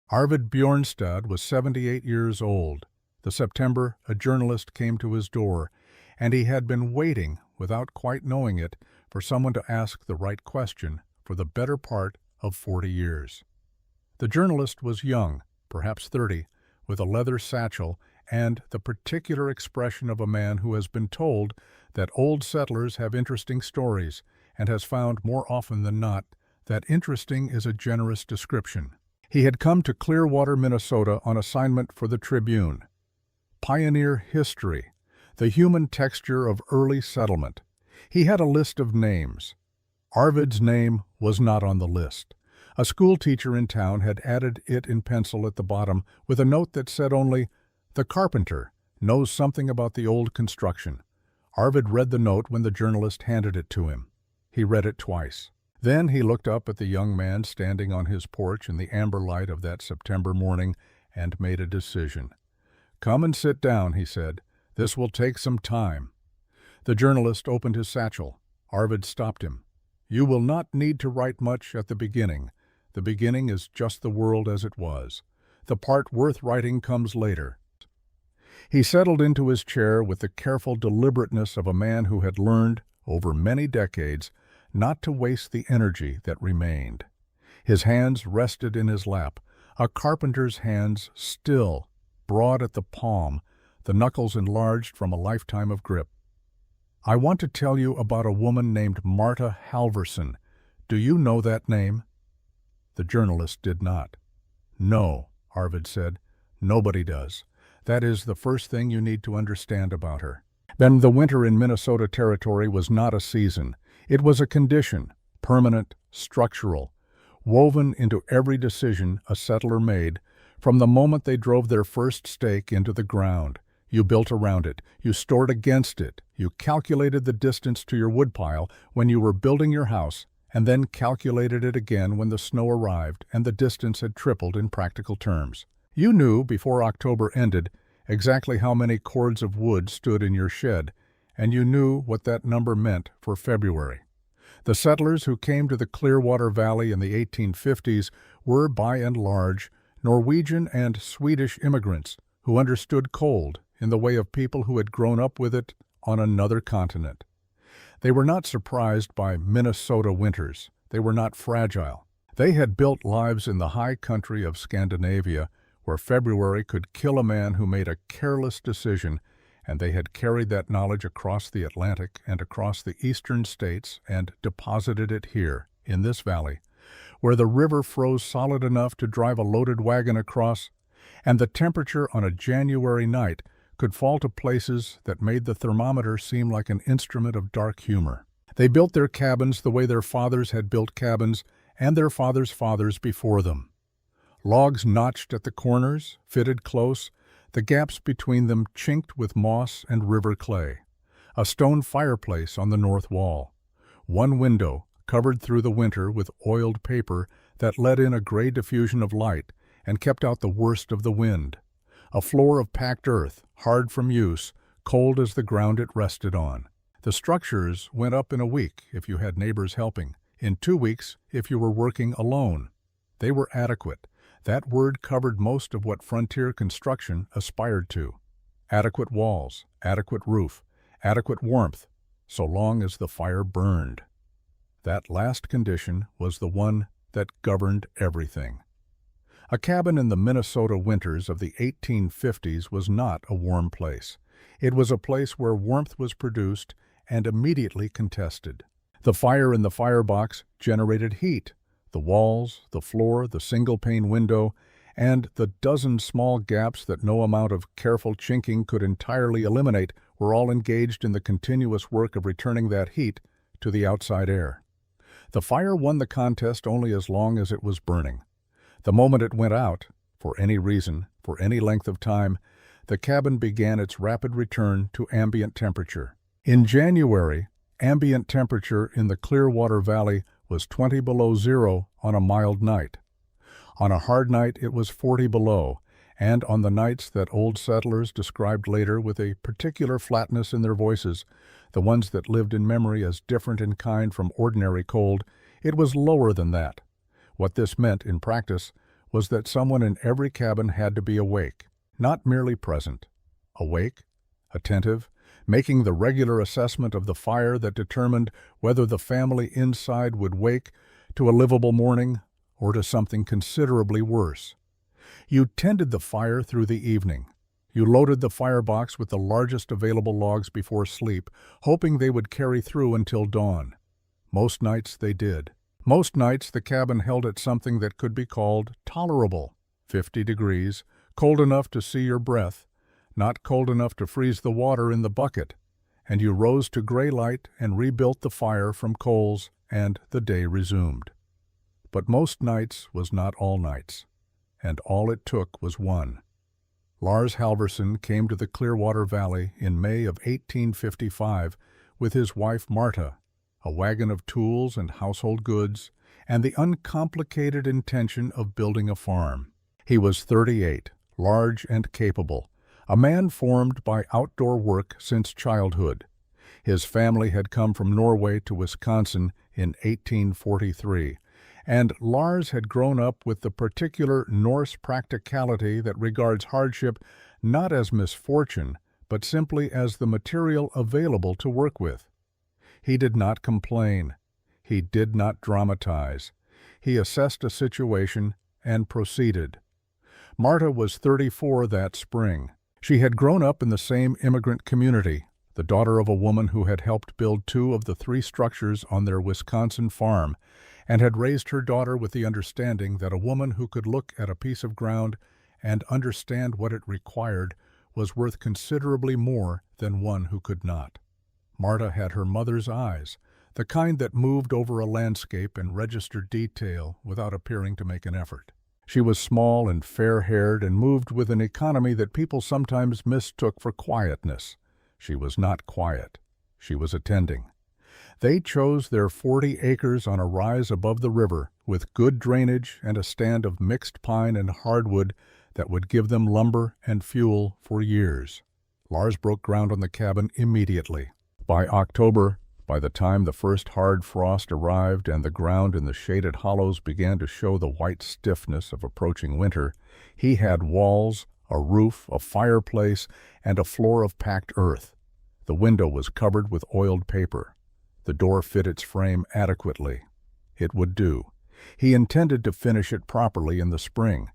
Arvid Bjornstad was 78 years old. The September, a journalist came to his door, and he had been waiting, without quite knowing it, for someone to ask the right question for the better part of 40 years. The journalist was young, perhaps 30, with a leather satchel and the particular expression of a man who has been told that old settlers have interesting stories and has found more often than not that interesting is a generous description. He had come to Clearwater, Minnesota on assignment for the Tribune. Pioneer history, the human texture of early settlement. He had a list of names. Arvid's name was not on the list. A school teacher in town had added it in pencil at the bottom with a note that said only, "The carpenter knows something about the old construction." Arvid read the note when the journalist handed it to him. He read it twice. Then he looked up at the young man standing on his porch in the amber light of that September morning and made a decision. "Come and sit down," he said. "This will take some time." The journalist opened his satchel. Arvid stopped him. "You will not need to write much at the beginning. The beginning is just the world as it was. The part worth writing comes later." He settled into his chair with the careful deliberateness of a man who had learned, over many decades, not to waste the energy that remained. His hands rested in his lap, a carpenter's hands, still, broad at the palm, the knuckles enlarged from a lifetime of grip. "I want to tell you about a woman named Marta Halverson. Do you know that name?" The journalist did not. "No," Arvid said. "Nobody does. That is the first thing you need to understand about her." Then the winter in Minnesota Territory was not a season. It was a condition, permanent, structural, woven into every decision a settler made from the moment they drove their first stake into the ground. You built around it. You stored against it. You calculated the distance to your woodpile when you were building your house, and then calculated it again when the snow arrived and the distance had tripled in practical terms. You knew, before October ended, exactly how many cords of wood stood in your shed, and you knew what that number meant for February. The settlers who came to the Clearwater Valley in the 1850s were, by and large, Norwegian and Swedish immigrants who understood cold in the way of people who had grown up with it on another continent. They were not surprised by Minnesota winters. They were not fragile. They had built lives in the high country of Scandinavia, where February could kill a man who made a careless decision, and they had carried that knowledge across the Atlantic and across the eastern states and deposited it here, in this valley, where the river froze solid enough to drive a loaded wagon across, and the temperature on a January night could fall to places that made the thermometer seem like an instrument of dark humor. They built their cabins the way their fathers had built cabins and their fathers' fathers before them. Logs notched at the corners, fitted close, the gaps between them chinked with moss and river clay. A stone fireplace on the north wall. One window, covered through the winter with oiled paper that let in a gray diffusion of light and kept out the worst of the wind. A floor of packed earth, hard from use, cold as the ground it rested on. The structures went up in a week if you had neighbors helping, in 2 weeks if you were working alone. They were adequate. That word covered most of what frontier construction aspired to. Adequate walls, adequate roof, adequate warmth, so long as the fire burned. That last condition was the one that governed everything. A cabin in the Minnesota winters of the 1850s was not a warm place. It was a place where warmth was produced and immediately contested. The fire in the firebox generated heat. The walls, the floor, the single-pane window, and the dozen small gaps that no amount of careful chinking could entirely eliminate were all engaged in the continuous work of returning that heat to the outside air. The fire won the contest only as long as it was burning. The moment it went out, for any reason, for any length of time, the cabin began its rapid return to ambient temperature. In January, ambient temperature in the Clearwater Valley was 20 below zero on a mild night. On a hard night it was 40 below, and on the nights that old settlers described later with a particular flatness in their voices, the ones that lived in memory as different in kind from ordinary cold, it was lower than that. What this meant in practice was that someone in every cabin had to be awake, not merely present. Awake, attentive, making the regular assessment of the fire that determined whether the family inside would wake to a livable morning or to something considerably worse. You tended the fire through the evening. You loaded the firebox with the largest available logs before sleep, hoping they would carry through until dawn. Most nights they did. Most nights the cabin held at something that could be called tolerable, 50 degrees, cold enough to see your breath, not cold enough to freeze the water in the bucket, and you rose to gray light and rebuilt the fire from coals, and the day resumed. But most nights was not all nights, and all it took was one. Lars Halvorsen came to the Clearwater Valley in May of 1855 with his wife Marta, a wagon of tools and household goods, and the uncomplicated intention of building a farm. He was 38, large and capable, a man formed by outdoor work since childhood. His family had come from Norway to Wisconsin in 1843, and Lars had grown up with the particular Norse practicality that regards hardship not as misfortune, but simply as the material available to work with. He did not complain. He did not dramatize. He assessed a situation and proceeded. Marta was 34 that spring. She had grown up in the same immigrant community, the daughter of a woman who had helped build 2 of the 3 structures on their Wisconsin farm, and had raised her daughter with the understanding that a woman who could look at a piece of ground and understand what it required was worth considerably more than one who could not. Marta had her mother's eyes, the kind that moved over a landscape and registered detail without appearing to make an effort. She was small and fair-haired and moved with an economy that people sometimes mistook for quietness. She was not quiet. She was attending. They chose their 40 acres on a rise above the river with good drainage and a stand of mixed pine and hardwood that would give them lumber and fuel for years. Lars broke ground on the cabin immediately. By October, by the time the first hard frost arrived and the ground in the shaded hollows began to show the white stiffness of approaching winter, he had walls, a roof, a fireplace, and a floor of packed earth. The window was covered with oiled paper. The door fit its frame adequately. It would do. He intended to finish it properly in the spring.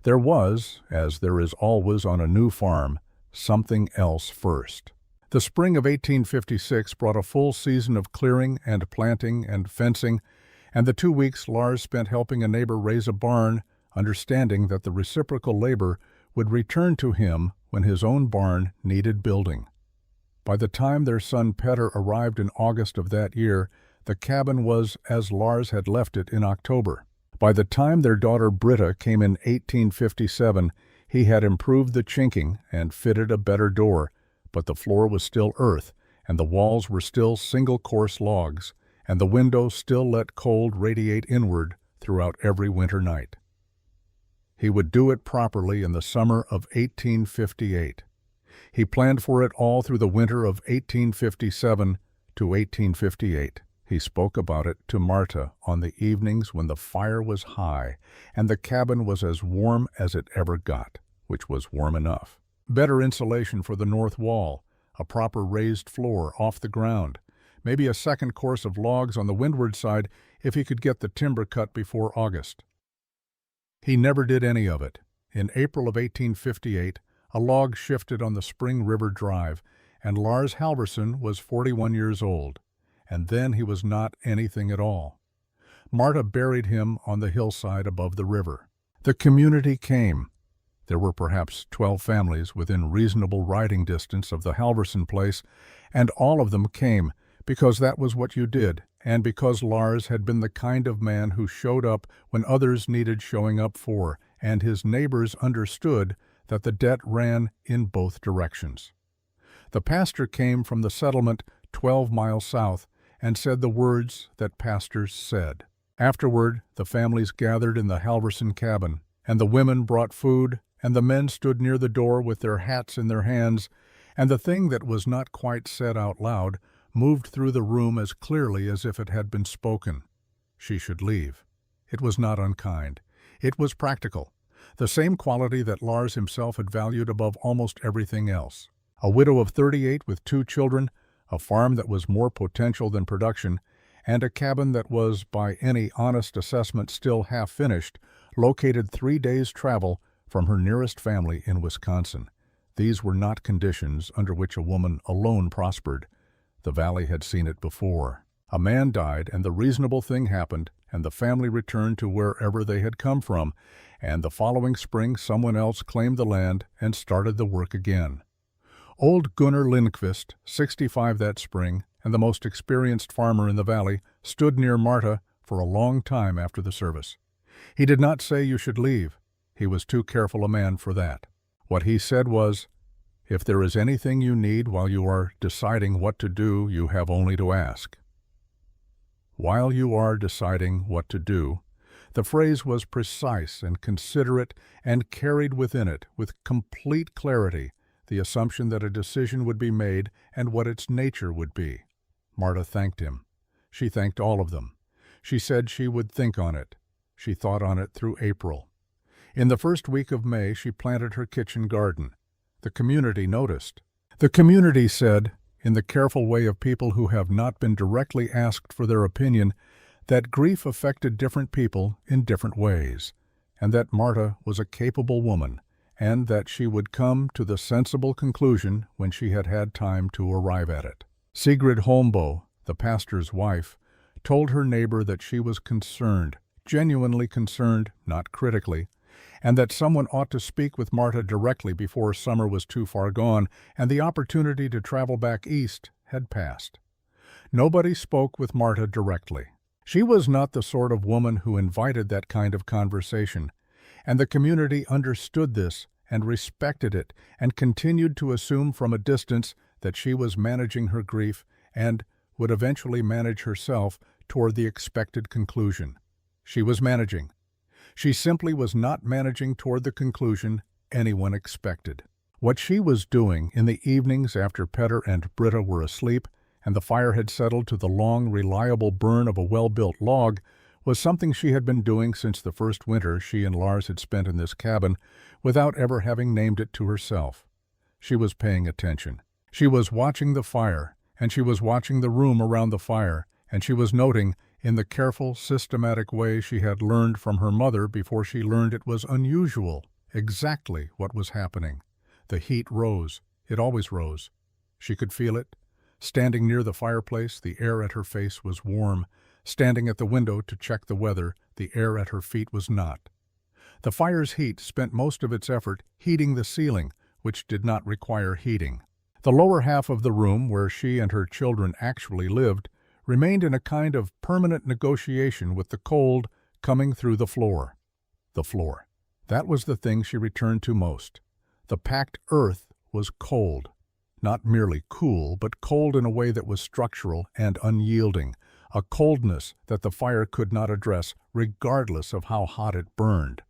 There was, as there is always on a new farm, something else first. The spring of 1856 brought a full season of clearing and planting and fencing, and the 2 weeks Lars spent helping a neighbor raise a barn, understanding that the reciprocal labor would return to him when his own barn needed building. By the time their son Petter arrived in August of that year, the cabin was as Lars had left it in October. By the time their daughter Britta came in 1857, he had improved the chinking and fitted a better door, but the floor was still earth, and the walls were still single-course logs, and the window still let cold radiate inward throughout every winter night. He would do it properly in the summer of 1858. He planned for it all through the winter of 1857 to 1858. He spoke about it to Marta on the evenings when the fire was high and the cabin was as warm as it ever got, which was warm enough. Better insulation for the north wall, a proper raised floor off the ground, maybe a second course of logs on the windward side if he could get the timber cut before August. He never did any of it. In April of 1858, a log shifted on the Spring River Drive, and Lars Halvorsen was 41 years old, and then he was not anything at all. Marta buried him on the hillside above the river. The community came. There were perhaps 12 families within reasonable riding distance of the Halvorsen place, and all of them came because that was what you did, and because Lars had been the kind of man who showed up when others needed showing up for, and his neighbors understood that the debt ran in both directions. The pastor came from the settlement 12 miles south and said the words that pastors said. Afterward, the families gathered in the Halvorsen cabin, and the women brought food, and the men stood near the door with their hats in their hands, and the thing that was not quite said out loud moved through the room as clearly as if it had been spoken. She should leave. It was not unkind. It was practical, the same quality that Lars himself had valued above almost everything else. A widow of 38 with 2 children, a farm that was more potential than production, and a cabin that was, by any honest assessment, still half-finished, located 3 days' travel from her nearest family in Wisconsin. These were not conditions under which a woman alone prospered. The valley had seen it before. A man died, and the reasonable thing happened, and the family returned to wherever they had come from, and the following spring someone else claimed the land and started the work again. Old Gunnar Lindqvist, 65 that spring, and the most experienced farmer in the valley, stood near Marta for a long time after the service. He did not say you should leave. He was too careful a man for that. What he said was, "If there is anything you need while you are deciding what to do, you have only to ask." While you are deciding what to do, the phrase was precise and considerate and carried within it, with complete clarity, the assumption that a decision would be made and what its nature would be. Marta thanked him. She thanked all of them. She said she would think on it. She thought on it through April. In the first week of May, she planted her kitchen garden. The community noticed. The community said, in the careful way of people who have not been directly asked for their opinion, that grief affected different people in different ways, and that Marta was a capable woman, and that she would come to the sensible conclusion when she had had time to arrive at it. Sigrid Holmboe, the pastor's wife, told her neighbor that she was concerned, genuinely concerned, not critically, and that someone ought to speak with Marta directly before summer was too far gone and the opportunity to travel back east had passed. Nobody spoke with Marta directly. She was not the sort of woman who invited that kind of conversation, and the community understood this and respected it and continued to assume from a distance that she was managing her grief and would eventually manage herself toward the expected conclusion. She was managing. She simply was not managing toward the conclusion anyone expected. What she was doing in the evenings after Petter and Britta were asleep and the fire had settled to the long, reliable burn of a well-built log was something she had been doing since the first winter she and Lars had spent in this cabin without ever having named it to herself. She was paying attention. She was watching the fire, and she was watching the room around the fire, and she was noting, in the careful, systematic way she had learned from her mother before she learned it was unusual, exactly what was happening. The heat rose. It always rose. She could feel it. Standing near the fireplace, the air at her face was warm. Standing at the window to check the weather, the air at her feet was not. The fire's heat spent most of its effort heating the ceiling, which did not require heating. The lower half of the room, where she and her children actually lived, remained in a kind of permanent negotiation with the cold coming through the floor. The floor. That was the thing she returned to most. The packed earth was cold. Not merely cool, but cold in a way that was structural and unyielding, a coldness that the fire could not address regardless of how hot it burned.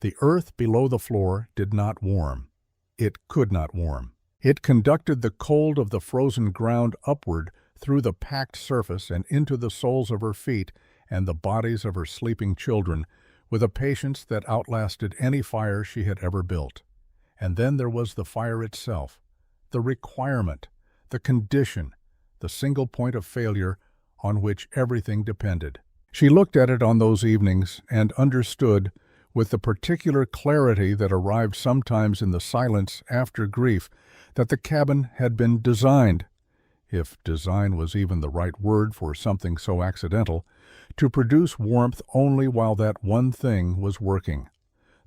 The earth below the floor did not warm. It could not warm. It conducted the cold of the frozen ground upward through the packed surface and into the soles of her feet and the bodies of her sleeping children with a patience that outlasted any fire she had ever built. And then there was the fire itself, the requirement, the condition, the single point of failure on which everything depended. She looked at it on those evenings and understood, with the particular clarity that arrived sometimes in the silence after grief, that the cabin had been designed, if design was even the right word for something so accidental, to produce warmth only while that one thing was working.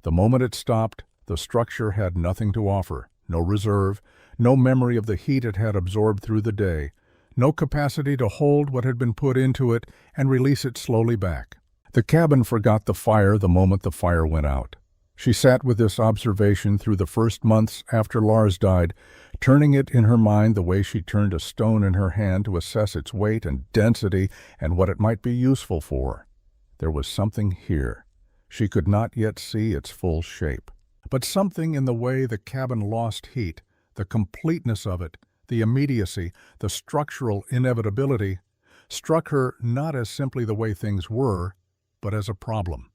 The moment it stopped, the structure had nothing to offer, no reserve, no memory of the heat it had absorbed through the day, no capacity to hold what had been put into it and release it slowly back. The cabin forgot the fire the moment the fire went out. She sat with this observation through the first months after Lars died, turning it in her mind the way she turned a stone in her hand to assess its weight and density and what it might be useful for. There was something here. She could not yet see its full shape. But something in the way the cabin lost heat, the completeness of it, the immediacy, the structural inevitability, struck her not as simply the way things were, but as a problem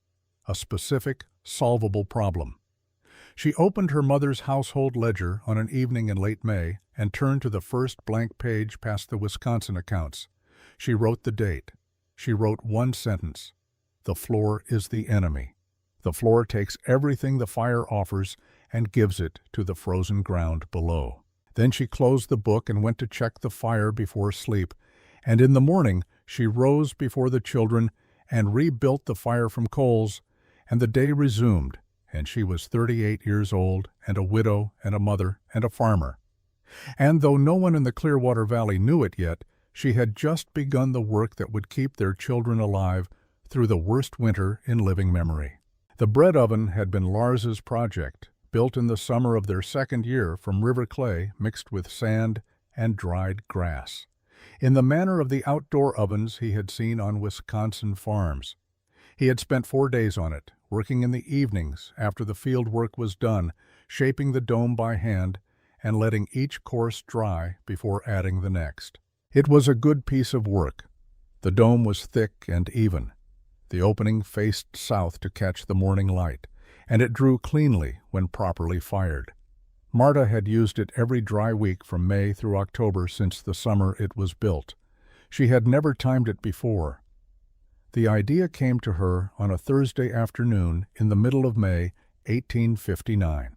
a specific, solvable problem. She opened her mother's household ledger on an evening in late May and turned to the first blank page past the Wisconsin accounts. She wrote the date. She wrote one sentence: "The floor is the enemy. The floor takes everything the fire offers and gives it to the frozen ground below." Then she closed the book and went to check the fire before sleep, and in the morning she rose before the children and rebuilt the fire from coals, and the day resumed, and she was 38 years old and a widow and a mother and a farmer. And though no one in the Clearwater Valley knew it yet, she had just begun the work that would keep their children alive through the worst winter in living memory. The bread oven had been Lars's project, built in the summer of their second year from river clay mixed with sand and dried grass, in the manner of the outdoor ovens he had seen on Wisconsin farms. He had spent 4 days on it, working in the evenings after the field work was done, shaping the dome by hand and letting each course dry before adding the next. It was a good piece of work. The dome was thick and even. The opening faced south to catch the morning light, and it drew cleanly when properly fired. Marta had used it every dry week from May through October since the summer it was built. She had never timed it before. The idea came to her on a Thursday afternoon in the middle of May, 1859.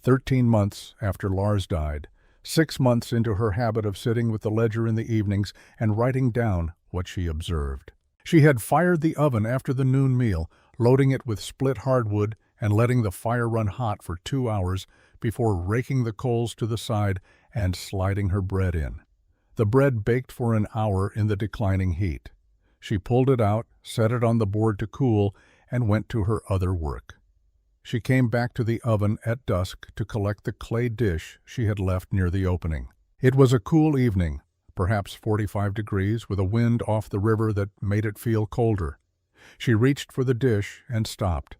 13 months after Lars died, 6 months into her habit of sitting with the ledger in the evenings and writing down what she observed. She had fired the oven after the noon meal, loading it with split hardwood and letting the fire run hot for 2 hours before raking the coals to the side and sliding her bread in. The bread baked for an hour in the declining heat. She pulled it out, set it on the board to cool, and went to her other work. She came back to the oven at dusk to collect the clay dish she had left near the opening. It was a cool evening, perhaps 45 degrees, with a wind off the river that made it feel colder. She reached for the dish and stopped.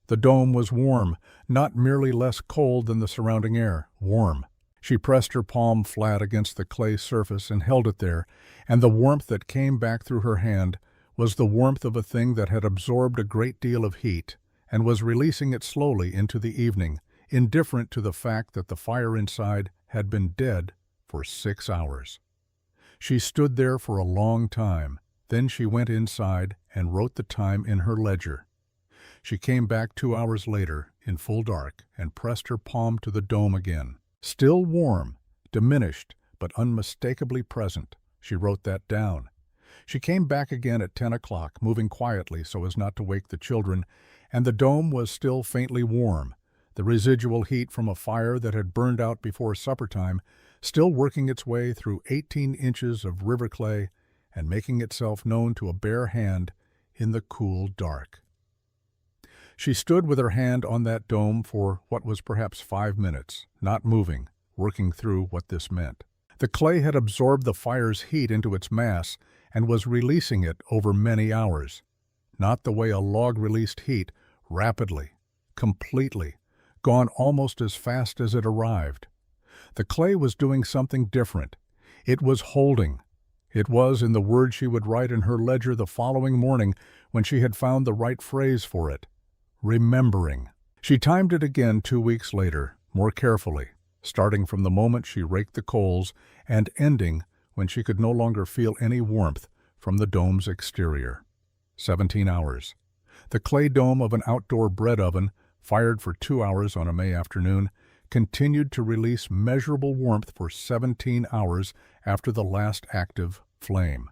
The dome was warm, not merely less cold than the surrounding air, warm. She pressed her palm flat against the clay surface and held it there, and the warmth that came back through her hand was the warmth of a thing that had absorbed a great deal of heat and was releasing it slowly into the evening, indifferent to the fact that the fire inside had been dead for 6 hours. She stood there for a long time. Then she went inside and wrote the time in her ledger. She came back 2 hours later, in full dark, and pressed her palm to the dome again. Still warm, diminished, but unmistakably present. She wrote that down. She came back again at 10 o'clock, moving quietly so as not to wake the children, and the dome was still faintly warm, the residual heat from a fire that had burned out before supper time, still working its way through 18 inches of river clay and making itself known to a bare hand in the cool dark. She stood with her hand on that dome for what was perhaps 5 minutes, not moving, working through what this meant. The clay had absorbed the fire's heat into its mass and was releasing it over many hours, not the way a log released heat, rapidly, completely, gone almost as fast as it arrived. The clay was doing something different. It was holding. It was, in the words she would write in her ledger the following morning when she had found the right phrase for it, remembering. She timed it again 2 weeks later, more carefully, starting from the moment she raked the coals and ending when she could no longer feel any warmth from the dome's exterior. 17 hours. The clay dome of an outdoor bread oven, fired for 2 hours on a May afternoon, continued to release measurable warmth for 17 hours after the last active flame.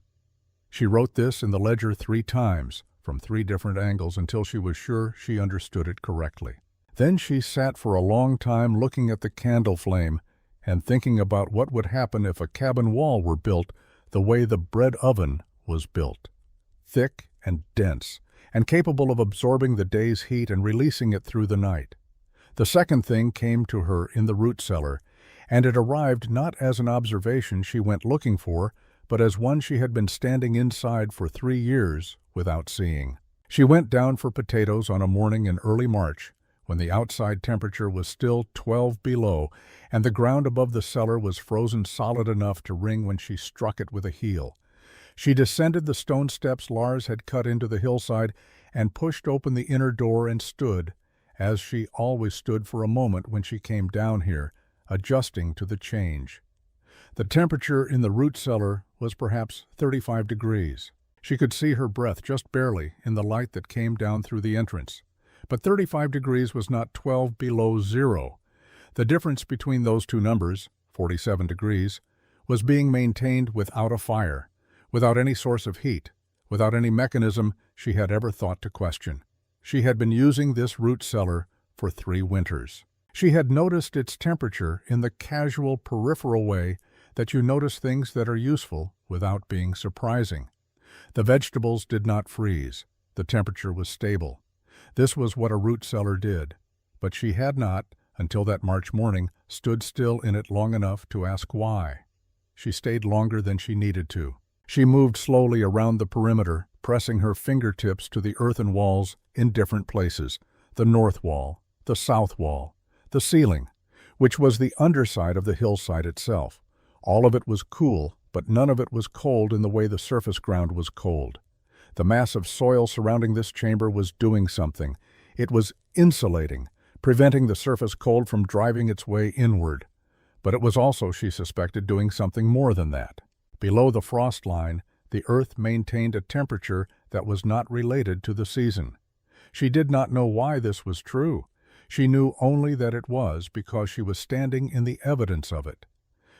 She wrote this in the ledger 3 times, from 3 different angles, until she was sure she understood it correctly. Then she sat for a long time looking at the candle flame and thinking about what would happen if a cabin wall were built the way the bread oven was built, thick and dense, and capable of absorbing the day's heat and releasing it through the night. The second thing came to her in the root cellar, and it arrived not as an observation she went looking for, but as one she had been standing inside for 3 years without seeing. She went down for potatoes on a morning in early March, when the outside temperature was still 12 below, and the ground above the cellar was frozen solid enough to ring when she struck it with a heel. She descended the stone steps Lars had cut into the hillside and pushed open the inner door and stood, as she always stood for a moment when she came down here, adjusting to the change. The temperature in the root cellar was perhaps 35 degrees. She could see her breath just barely in the light that came down through the entrance. But 35 degrees was not 12 below zero. The difference between those two numbers, 47 degrees, was being maintained without a fire, without any source of heat, without any mechanism she had ever thought to question. She had been using this root cellar for 3 winters. She had noticed its temperature in the casual, peripheral way that you notice things that are useful without being surprising. The vegetables did not freeze. The temperature was stable. This was what a root cellar did. But she had not, until that March morning, stood still in it long enough to ask why. She stayed longer than she needed to. She moved slowly around the perimeter, pressing her fingertips to the earthen walls in different places, the north wall, the south wall, the ceiling, which was the underside of the hillside itself. All of it was cool, but none of it was cold in the way the surface ground was cold. The mass of soil surrounding this chamber was doing something. It was insulating, preventing the surface cold from driving its way inward. But it was also, she suspected, doing something more than that. Below the frost line, the earth maintained a temperature that was not related to the season. She did not know why this was true. She knew only that it was because she was standing in the evidence of it.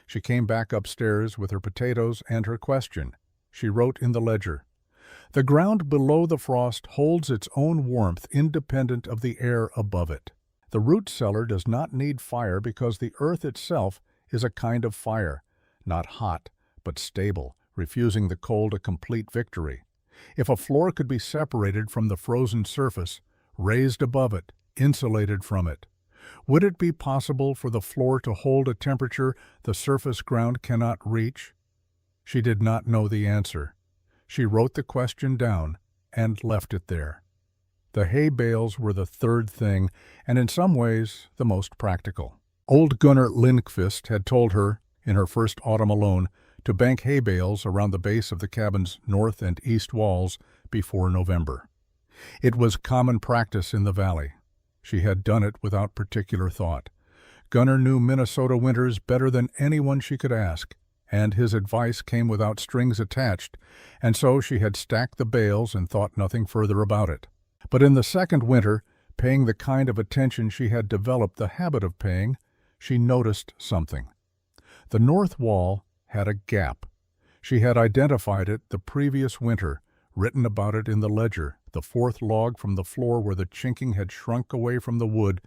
She came back upstairs with her potatoes and her question. She wrote in the ledger, "The ground below the frost holds its own warmth independent of the air above it. The root cellar does not need fire because the earth itself is a kind of fire, not hot, but stable, refusing the cold a complete victory. If a floor could be separated from the frozen surface, raised above it, insulated from it, would it be possible for the floor to hold a temperature the surface ground cannot reach?" She did not know the answer. She wrote the question down and left it there. The hay bales were the third thing, and in some ways the most practical. Old Gunnar Lindqvist had told her, in her first autumn alone, to bank hay bales around the base of the cabin's north and east walls before November. It was common practice in the valley. She had done it without particular thought. Gunnar knew Minnesota winters better than anyone she could ask, and his advice came without strings attached, and so she had stacked the bales and thought nothing further about it. But in the second winter, paying the kind of attention she had developed the habit of paying, she noticed something. The north wall had a gap. She had identified it the previous winter, written about it in the ledger, the fourth log from the floor where the chinking had shrunk away from the wood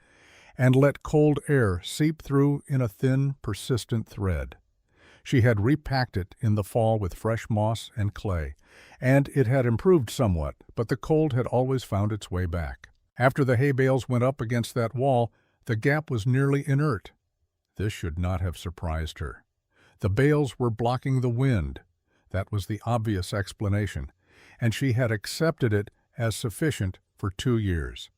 and let cold air seep through in a thin, persistent thread. She had repacked it in the fall with fresh moss and clay, and it had improved somewhat, but the cold had always found its way back. After the hay bales went up against that wall, the gap was nearly inert. This should not have surprised her. The bales were blocking the wind. That was the obvious explanation, and she had accepted it as sufficient for 2 years.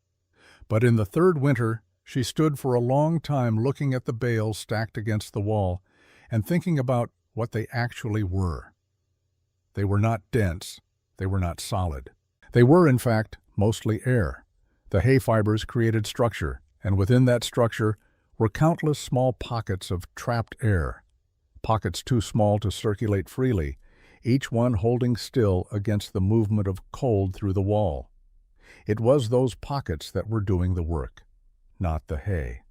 But in the third winter, she stood for a long time looking at the bales stacked against the wall and thinking about what they actually were. They were not dense. They were not solid. They were, in fact, mostly air. The hay fibers created structure, and within that structure were countless small pockets of trapped air, pockets too small to circulate freely, each one holding still against the movement of cold through the wall. It was those pockets that were doing the work, not the hay.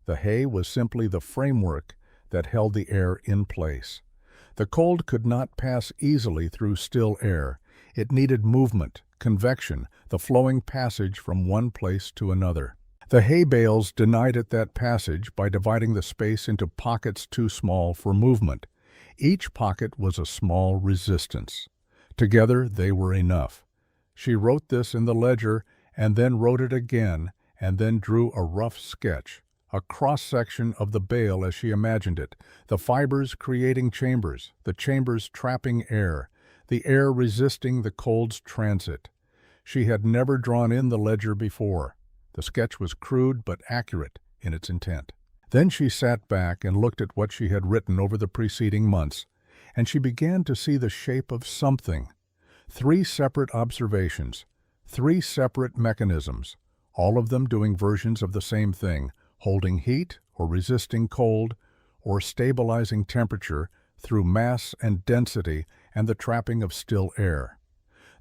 The hay was simply the framework that held the air in place. The cold could not pass easily through still air. It needed movement, convection, the flowing passage from one place to another. The hay bales denied it that passage by dividing the space into pockets too small for movement. Each pocket was a small resistance. Together they were enough. She wrote this in the ledger and then wrote it again and then drew a rough sketch, a cross-section of the bale as she imagined it, the fibers creating chambers, the chambers trapping air, the air resisting the cold's transit. She had never drawn in the ledger before. The sketch was crude but accurate in its intent. Then she sat back and looked at what she had written over the preceding months, and she began to see the shape of something. 3 separate observations, 3 separate mechanisms, all of them doing versions of the same thing, holding heat or resisting cold or stabilizing temperature through mass and density and the trapping of still air.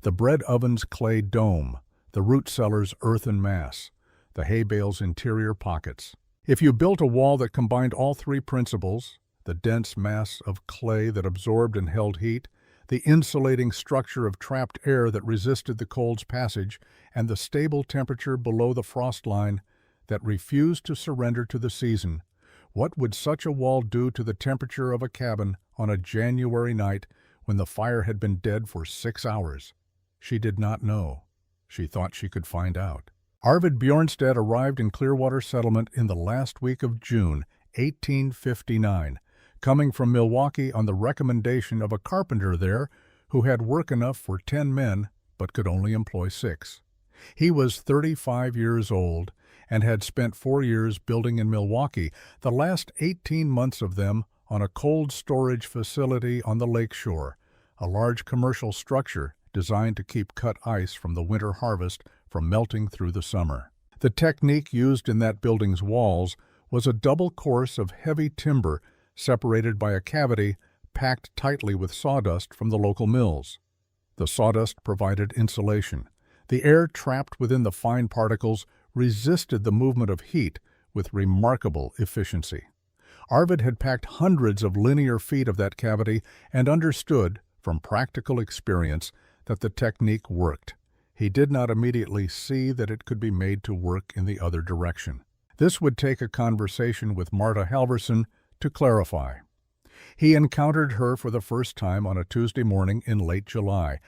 The bread oven's clay dome, the root cellar's earthen mass, the hay bale's interior pockets. If you built a wall that combined all 3 principles, the dense mass of clay that absorbed and held heat, the insulating structure of trapped air that resisted the cold's passage, and the stable temperature below the frost line that refused to surrender to the season, what would such a wall do to the temperature of a cabin on a January night when the fire had been dead for 6 hours? She did not know. She thought she could find out. Arvid Bjornstad arrived in Clearwater Settlement in the last week of June, 1859, coming from Milwaukee on the recommendation of a carpenter there who had work enough for 10 men but could only employ 6. He was 35 years old and had spent 4 years building in Milwaukee, the last 18 months of them on a cold storage facility on the lakeshore, a large commercial structure designed to keep cut ice from the winter harvest from melting through the summer. The technique used in that building's walls was a double course of heavy timber separated by a cavity packed tightly with sawdust from the local mills. The sawdust provided insulation. The air trapped within the fine particles resisted the movement of heat with remarkable efficiency. Arvid had packed hundreds of linear feet of that cavity and understood, from practical experience, that the technique worked. He did not immediately see that it could be made to work in the other direction. This would take a conversation with Marta Halverson to clarify. He encountered her for the first time on a Tuesday morning in late July,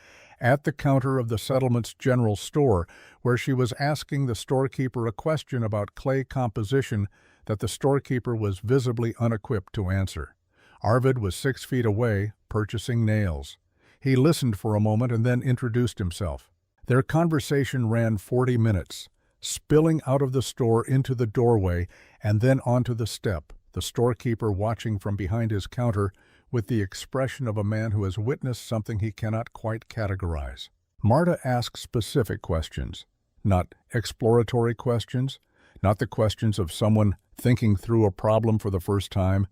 at the counter of the settlement's general store, where she was asking the storekeeper a question about clay composition that the storekeeper was visibly unequipped to answer. Arvid was 6 feet away, purchasing nails. He listened for a moment and then introduced himself. Their conversation ran 40 minutes, spilling out of the store into the doorway and then onto the step, the storekeeper watching from behind his counter with the expression of a man who has witnessed something he cannot quite categorize. Marta asked specific questions, not exploratory questions, not the questions of someone thinking through a problem for the first time,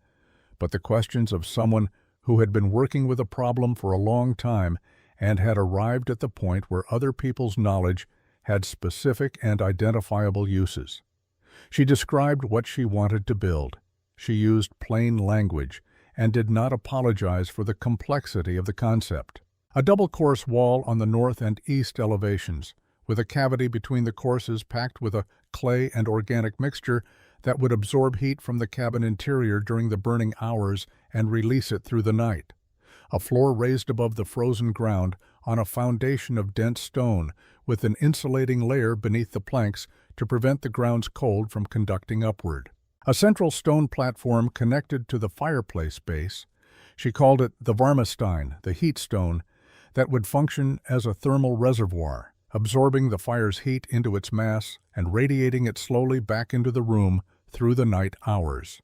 but the questions of someone who had been working with a problem for a long time and had arrived at the point where other people's knowledge had specific and identifiable uses. She described what she wanted to build. She used plain language and did not apologize for the complexity of the concept. A double-course wall on the north and east elevations, with a cavity between the courses packed with a clay and organic mixture that would absorb heat from the cabin interior during the burning hours and release it through the night. A floor raised above the frozen ground on a foundation of dense stone with an insulating layer beneath the planks to prevent the ground's cold from conducting upward. A central stone platform connected to the fireplace base. She called it the Varmestein, the heat stone, that would function as a thermal reservoir, absorbing the fire's heat into its mass and radiating it slowly back into the room through the night hours.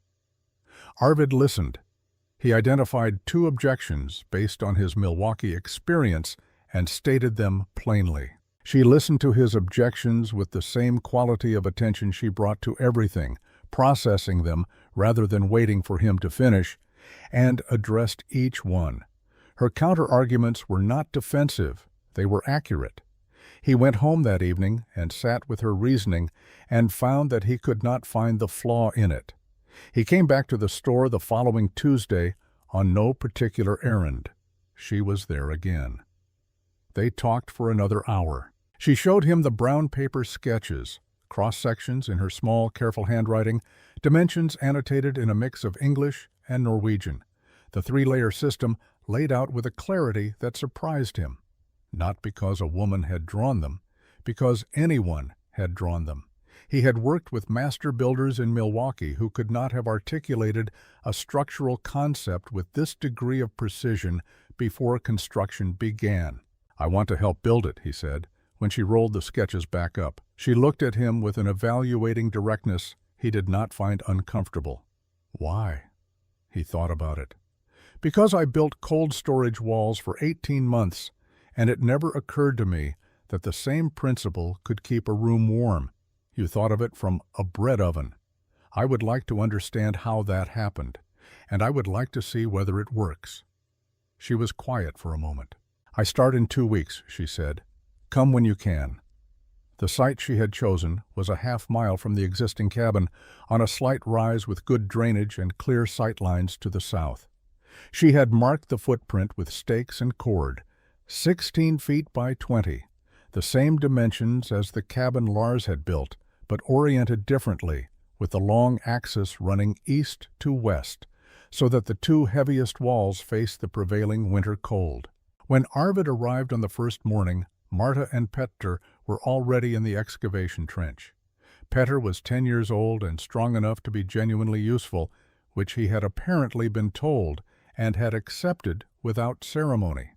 Arvid listened. He identified 2 objections based on his Milwaukee experience and stated them plainly. She listened to his objections with the same quality of attention she brought to everything, processing them rather than waiting for him to finish, and addressed each one. Her counter-arguments were not defensive, they were accurate. He went home that evening and sat with her reasoning and found that he could not find the flaw in it. He came back to the store the following Tuesday on no particular errand. She was there again. They talked for another hour. She showed him the brown paper sketches, cross-sections in her small, careful handwriting, dimensions annotated in a mix of English and Norwegian, the 3-layer system laid out with a clarity that surprised him, not because a woman had drawn them, because anyone had drawn them. He had worked with master builders in Milwaukee who could not have articulated a structural concept with this degree of precision before construction began. "I want to help build it," he said, when she rolled the sketches back up. She looked at him with an evaluating directness he did not find uncomfortable. "Why?" He thought about it. "Because I built cold storage walls for 18 months, and it never occurred to me that the same principle could keep a room warm. You thought of it from a bread oven. I would like to understand how that happened, and I would like to see whether it works." She was quiet for a moment. "I start in 2 weeks," she said. "Come when you can." The site she had chosen was a half-mile from the existing cabin, on a slight rise with good drainage and clear sight lines to the south. She had marked the footprint with stakes and cord, 16 feet by 20, the same dimensions as the cabin Lars had built, but oriented differently, with the long axis running east to west, so that the two heaviest walls faced the prevailing winter cold. When Arvid arrived on the first morning, Marta and Petter were already in the excavation trench. Petter was 10 years old and strong enough to be genuinely useful, which he had apparently been told and had accepted without ceremony.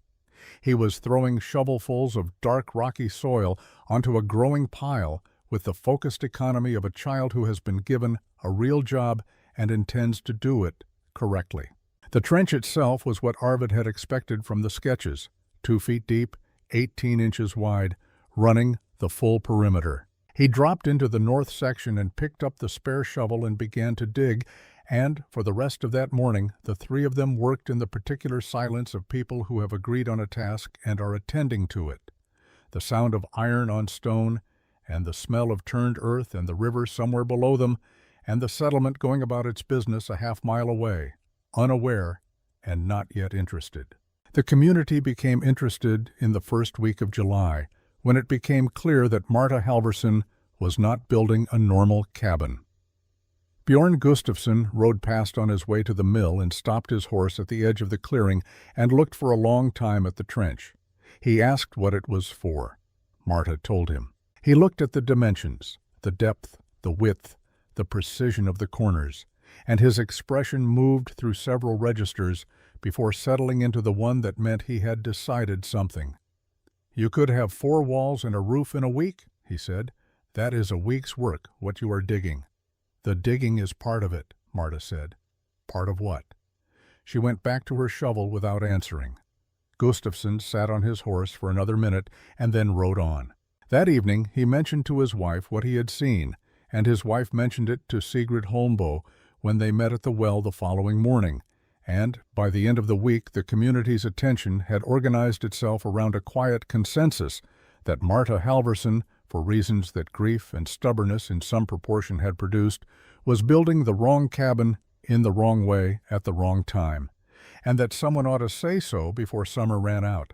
He was throwing shovelfuls of dark rocky soil onto a growing pile with the focused economy of a child who has been given a real job and intends to do it correctly. The trench itself was what Arvid had expected from the sketches, 2 feet deep, 18 inches wide, running the full perimeter. He dropped into the north section and picked up the spare shovel and began to dig, and for the rest of that morning the three of them worked in the particular silence of people who have agreed on a task and are attending to it. The sound of iron on stone, and the smell of turned earth and the river somewhere below them, and the settlement going about its business a half-mile away, unaware and not yet interested. The community became interested in the first week of July, when it became clear that Marta Halvorsen was not building a normal cabin. Bjorn Gustafsson rode past on his way to the mill and stopped his horse at the edge of the clearing and looked for a long time at the trench. He asked what it was for. Marta told him. He looked at the dimensions, the depth, the width, the precision of the corners, and his expression moved through several registers before settling into the one that meant he had decided something. "You could have 4 walls and a roof in a week," he said. "That is a week's work, what you are digging." "The digging is part of it," Marta said. "Part of what?" She went back to her shovel without answering. Gustafsson sat on his horse for another minute and then rode on. That evening he mentioned to his wife what he had seen, and his wife mentioned it to Sigrid Holmboe when they met at the well the following morning, and by the end of the week the community's attention had organized itself around a quiet consensus that Marta Halvorsen, for reasons that grief and stubbornness in some proportion had produced, was building the wrong cabin in the wrong way at the wrong time, and that someone ought to say so before summer ran out.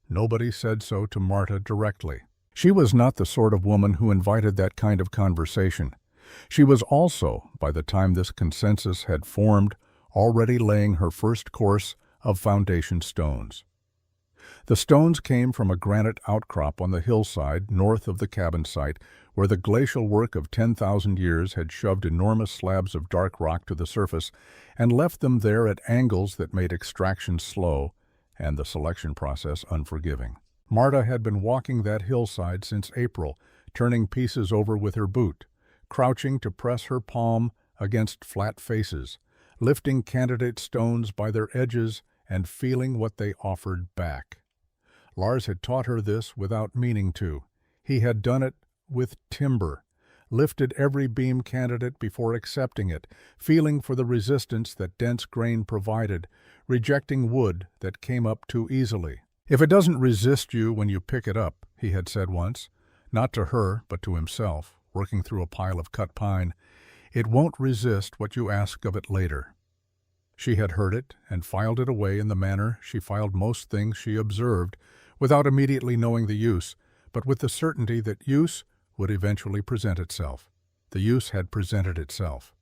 Nobody said so to Marta directly. She was not the sort of woman who invited that kind of conversation. She was also, by the time this consensus had formed, already laying her first course of foundation stones. The stones came from a granite outcrop on the hillside north of the cabin site, where the glacial work of 10,000 years had shoved enormous slabs of dark rock to the surface and left them there at angles that made extraction slow and the selection process unforgiving. Marta had been walking that hillside since April, turning pieces over with her boot, crouching to press her palm against flat faces, lifting candidate stones by their edges and feeling what they offered back. Lars had taught her this without meaning to. He had done it with timber, lifted every beam candidate before accepting it, feeling for the resistance that dense grain provided, rejecting wood that came up too easily. "If it doesn't resist you when you pick it up," he had said once, not to her but to himself, working through a pile of cut pine, "it won't resist what you ask of it later." She had heard it and filed it away in the manner she filed most things she observed, without immediately knowing the use, but with the certainty that use would eventually present itself. The use had presented itself.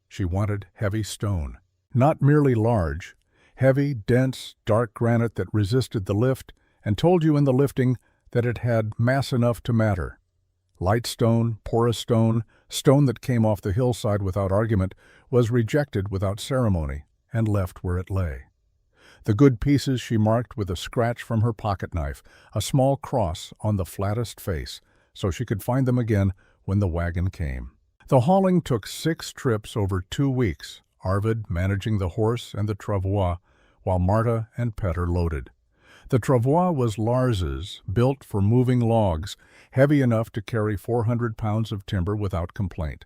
She wanted heavy stone, not merely large, heavy, dense, dark granite that resisted the lift and told you in the lifting that it had mass enough to matter. Light stone, porous stone, stone that came off the hillside without argument, was rejected without ceremony and left where it lay. The good pieces she marked with a scratch from her pocket knife, a small cross on the flattest face, so she could find them again when the wagon came. The hauling took 6 trips over 2 weeks, Arvid managing the horse and the travois, while Marta and Petter loaded. The travois was Lars's, built for moving logs, heavy enough to carry 400 pounds of timber without complaint.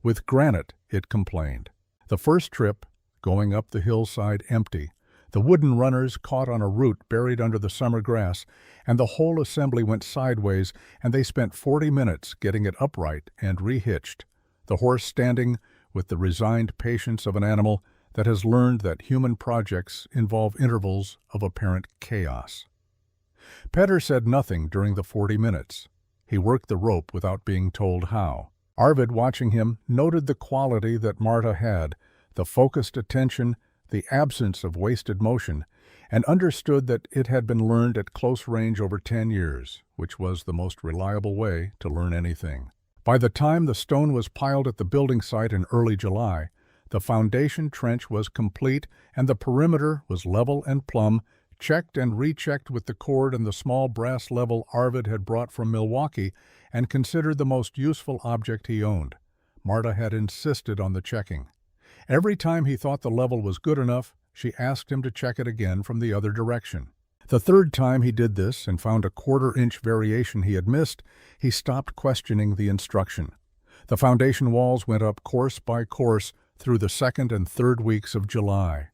With granite, it complained. The first trip, going up the hillside empty, the wooden runners caught on a root buried under the summer grass, and the whole assembly went sideways, and they spent 40 minutes getting it upright and rehitched, the horse standing with the resigned patience of an animal that has learned that human projects involve intervals of apparent chaos. Petter said nothing during the 40 minutes. He worked the rope without being told how. Arvid, watching him, noted the quality that Marta had, the focused attention, the absence of wasted motion, and understood that it had been learned at close range over 10 years, which was the most reliable way to learn anything. By the time the stone was piled at the building site in early July, the foundation trench was complete and the perimeter was level and plumb, checked and rechecked with the cord and the small brass level Arvid had brought from Milwaukee and considered the most useful object he owned. Marta had insisted on the checking. Every time he thought the level was good enough, she asked him to check it again from the other direction. The third time he did this and found a quarter-inch variation he had missed, he stopped questioning the instruction. The foundation walls went up course by course through the second and third weeks of July.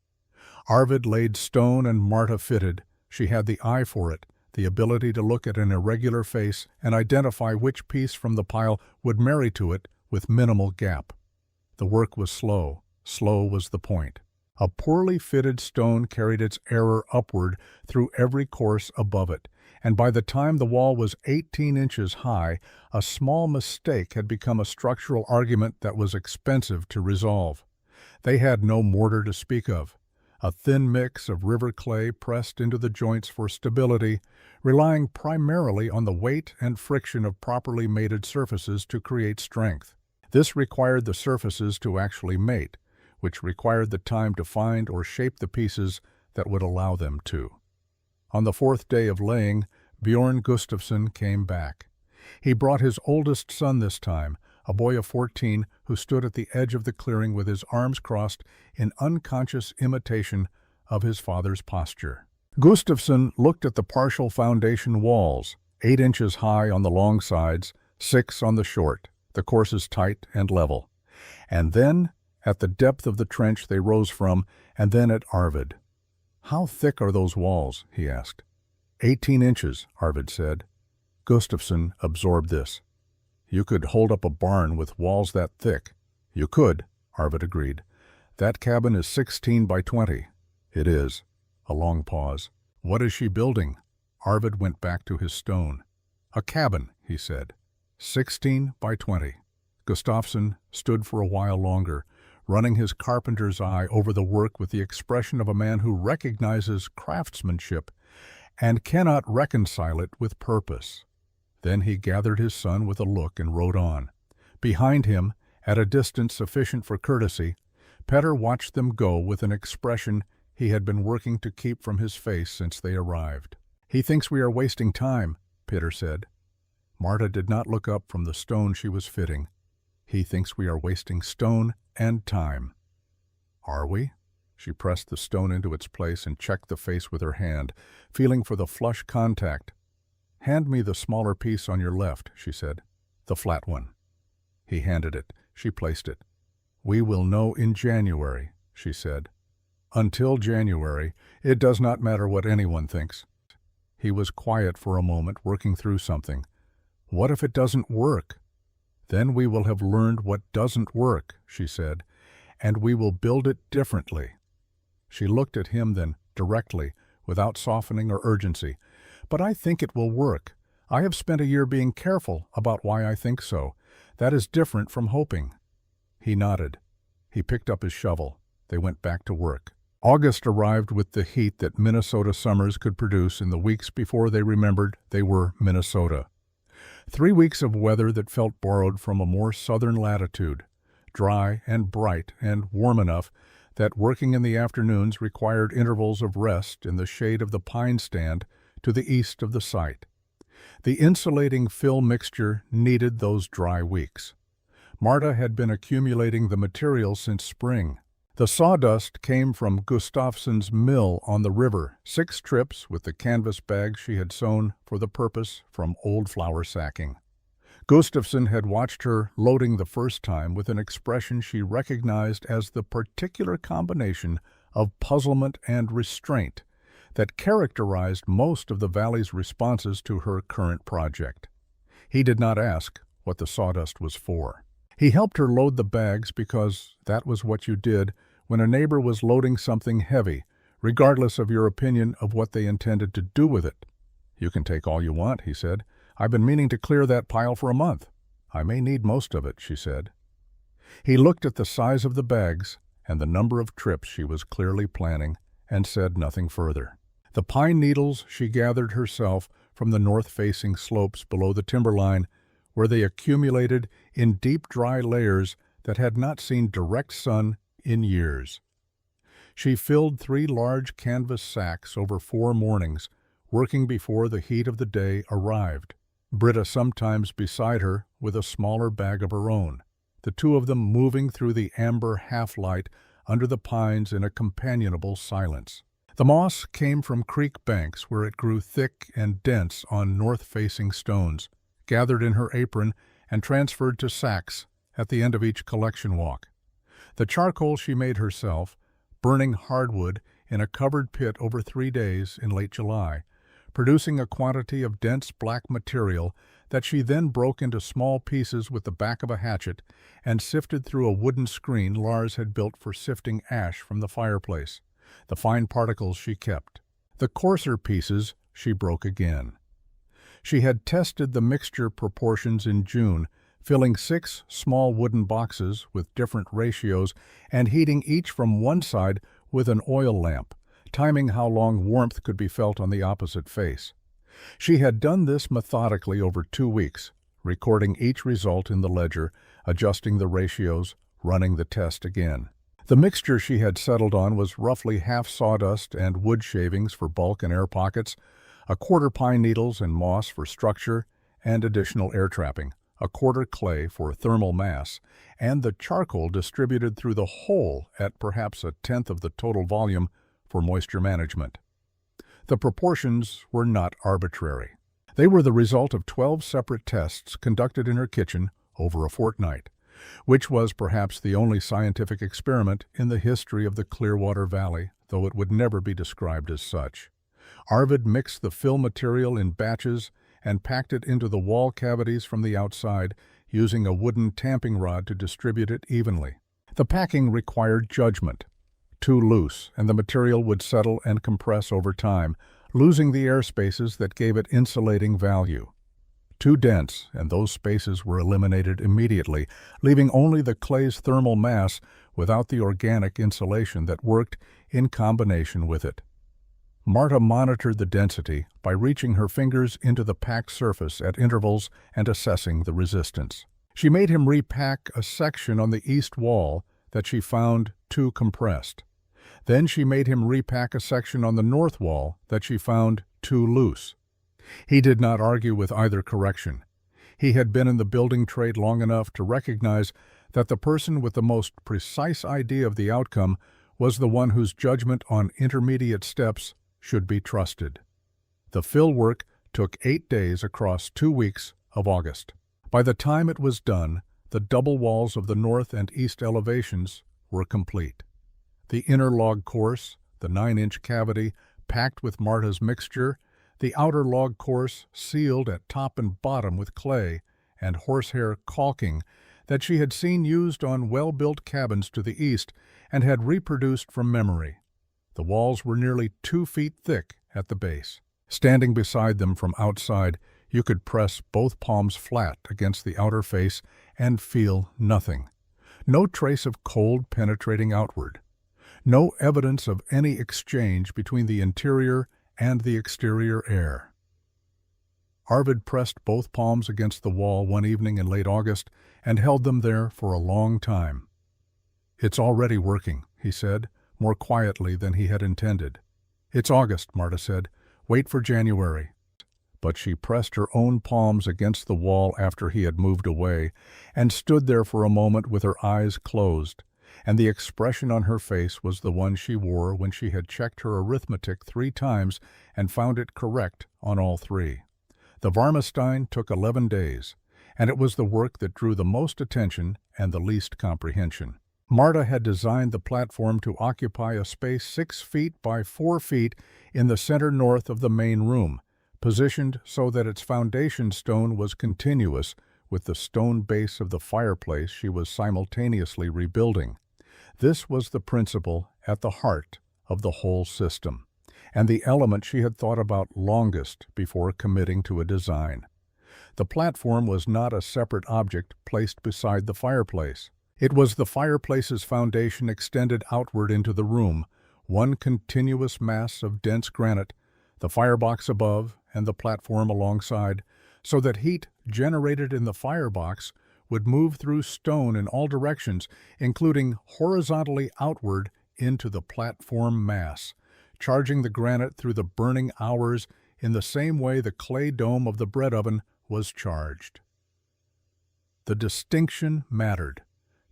Arvid laid stone and Marta fitted. She had the eye for it, the ability to look at an irregular face and identify which piece from the pile would marry to it with minimal gap. The work was slow. Slow was the point. A poorly fitted stone carried its error upward through every course above it, and by the time the wall was 18 inches high, a small mistake had become a structural argument that was expensive to resolve. They had no mortar to speak of. A thin mix of river clay pressed into the joints for stability, relying primarily on the weight and friction of properly mated surfaces to create strength. This required the surfaces to actually mate, which required the time to find or shape the pieces that would allow them to. On the fourth day of laying, Bjorn Gustafsson came back. He brought his oldest son this time, a boy of 14 who stood at the edge of the clearing with his arms crossed in unconscious imitation of his father's posture. Gustafsson looked at the partial foundation walls, 8 inches high on the long sides, 6 on the short, the courses tight and level. And then at the depth of the trench they rose from, and then at Arvid. "How thick are those walls?" he asked. 18 inches, Arvid said. Gustafsson absorbed this. "You could hold up a barn with walls that thick." "You could," Arvid agreed. "That cabin is 16 by 20. "It is." A long pause. "What is she building?" Arvid went back to his stone. "A cabin," he said. 16 by 20. Gustafsson stood for a while longer, running his carpenter's eye over the work with the expression of a man who recognizes craftsmanship and cannot reconcile it with purpose. Then he gathered his son with a look and rode on. Behind him, at a distance sufficient for courtesy, Petter watched them go with an expression he had been working to keep from his face since they arrived. "He thinks we are wasting time," Petter said. Marta did not look up from the stone she was fitting. "He thinks we are wasting stone and time." "Are we?" She pressed the stone into its place and checked the face with her hand, feeling for the flush contact. "Hand me the smaller piece on your left," she said. "The flat one." He handed it. She placed it. "We will know in January," she said. "Until January, it does not matter what anyone thinks." He was quiet for a moment, working through something. "What if it doesn't work?" "Then we will have learned what doesn't work," she said, "and we will build it differently." She looked at him then, directly, without softening or urgency. "But I think it will work. I have spent a year being careful about why I think so. That is different from hoping." He nodded. He picked up his shovel. They went back to work. August arrived with the heat that Minnesota summers could produce in the weeks before they remembered they were Minnesota. 3 weeks of weather that felt borrowed from a more southern latitude, dry and bright and warm enough that working in the afternoons required intervals of rest in the shade of the pine stand to the east of the site. The insulating fill mixture needed those dry weeks. Marta had been accumulating the material since spring. The sawdust came from Gustafson's mill on the river, 6 trips with the canvas bags she had sewn for the purpose from old flour sacking. Gustafson had watched her loading the first time with an expression she recognized as the particular combination of puzzlement and restraint that characterized most of the Valley's responses to her current project. He did not ask what the sawdust was for. He helped her load the bags because that was what you did when a neighbor was loading something heavy, regardless of your opinion of what they intended to do with it. "You can take all you want," he said. "I've been meaning to clear that pile for a month." "I may need most of it," she said. He looked at the size of the bags and the number of trips she was clearly planning and said nothing further. The pine needles she gathered herself from the north-facing slopes below the timberline, where they accumulated in deep dry layers that had not seen direct sun in years. She filled 3 large canvas sacks over 4 mornings, working before the heat of the day arrived, Britta sometimes beside her with a smaller bag of her own, the 2 of them moving through the amber half-light under the pines in a companionable silence. The moss came from creek banks where it grew thick and dense on north-facing stones, gathered in her apron and transferred to sacks at the end of each collection walk. The charcoal she made herself, burning hardwood in a covered pit over 3 days in late July, producing a quantity of dense black material that she then broke into small pieces with the back of a hatchet and sifted through a wooden screen Lars had built for sifting ash from the fireplace. The fine particles she kept. The coarser pieces she broke again. She had tested the mixture proportions in June, filling 6 small wooden boxes with different ratios and heating each from one side with an oil lamp, timing how long warmth could be felt on the opposite face. She had done this methodically over 2 weeks, recording each result in the ledger, adjusting the ratios, running the test again. The mixture she had settled on was roughly half sawdust and wood shavings for bulk and air pockets, a quarter pine needles and moss for structure and additional air trapping, a quarter clay for thermal mass, and the charcoal distributed through the whole at perhaps 1/10 of the total volume for moisture management. The proportions were not arbitrary. They were the result of 12 separate tests conducted in her kitchen over a fortnight, which was perhaps the only scientific experiment in the history of the Clearwater Valley, though it would never be described as such. Arvid mixed the fill material in batches and packed it into the wall cavities from the outside, using a wooden tamping rod to distribute it evenly. The packing required judgment. Too loose, and the material would settle and compress over time, losing the air spaces that gave it insulating value. Too dense, and those spaces were eliminated immediately, leaving only the clay's thermal mass without the organic insulation that worked in combination with it. Marta monitored the density by reaching her fingers into the packed surface at intervals and assessing the resistance. She made him repack a section on the east wall that she found too compressed. Then she made him repack a section on the north wall that she found too loose. He did not argue with either correction. He had been in the building trade long enough to recognize that the person with the most precise idea of the outcome was the one whose judgment on intermediate steps should be trusted. The fill work took 8 days across 2 weeks of August. By the time it was done, the double walls of the north and east elevations were complete. The inner log course, the 9-inch cavity packed with Marta's mixture, the outer log course sealed at top and bottom with clay and horsehair caulking that she had seen used on well-built cabins to the east and had reproduced from memory. The walls were nearly 2 feet thick at the base. Standing beside them from outside, you could press both palms flat against the outer face and feel nothing. No trace of cold penetrating outward. No evidence of any exchange between the interior and the exterior air. Arvid pressed both palms against the wall one evening in late August and held them there for a long time. "It's already working," he said, more quietly than he had intended. "It's August," Marta said. "Wait for January." But she pressed her own palms against the wall after he had moved away and stood there for a moment with her eyes closed, and the expression on her face was the one she wore when she had checked her arithmetic 3 times and found it correct on all 3. The Varmestein took 11 days, and it was the work that drew the most attention and the least comprehension. Marta had designed the platform to occupy a space 6 feet by 4 feet in the center north of the main room, positioned so that its foundation stone was continuous with the stone base of the fireplace she was simultaneously rebuilding. This was the principle at the heart of the whole system, and the element she had thought about longest before committing to a design. The platform was not a separate object placed beside the fireplace. It was the fireplace's foundation extended outward into the room, one continuous mass of dense granite, the firebox above and the platform alongside, so that heat generated in the firebox would move through stone in all directions, including horizontally outward into the platform mass, charging the granite through the burning hours in the same way the clay dome of the bread oven was charged. The distinction mattered.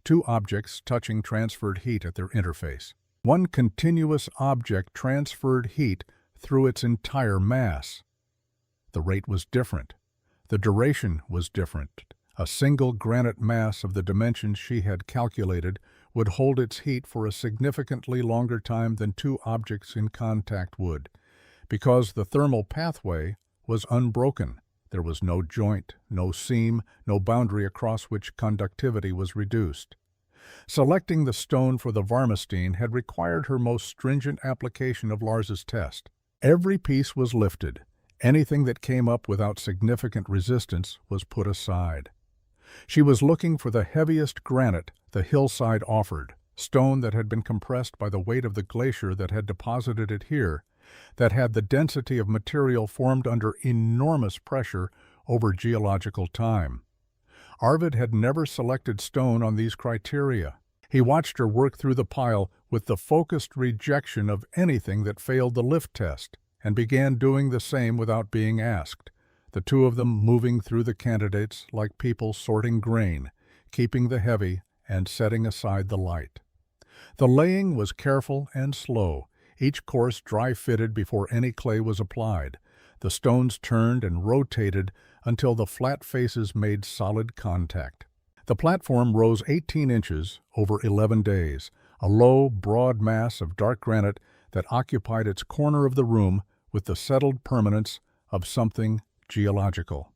2 objects touching transferred heat at their interface. One continuous object transferred heat through its entire mass. The rate was different. The duration was different. A single granite mass of the dimensions she had calculated would hold its heat for a significantly longer time than 2 objects in contact would, because the thermal pathway was unbroken. There was no joint, no seam, no boundary across which conductivity was reduced. Selecting the stone for the Varmestein had required her most stringent application of Lars's test. Every piece was lifted. Anything that came up without significant resistance was put aside. She was looking for the heaviest granite the hillside offered, stone that had been compressed by the weight of the glacier that had deposited it here, that had the density of material formed under enormous pressure over geological time. Arvid had never selected stone on these criteria. He watched her work through the pile with the focused rejection of anything that failed the lift test, and began doing the same without being asked, the 2 of them moving through the candidates like people sorting grain, keeping the heavy and setting aside the light. The laying was careful and slow, each course dry-fitted before any clay was applied. The stones turned and rotated until the flat faces made solid contact. The platform rose 18 inches over 11 days, a low, broad mass of dark granite that occupied its corner of the room with the settled permanence of something geological.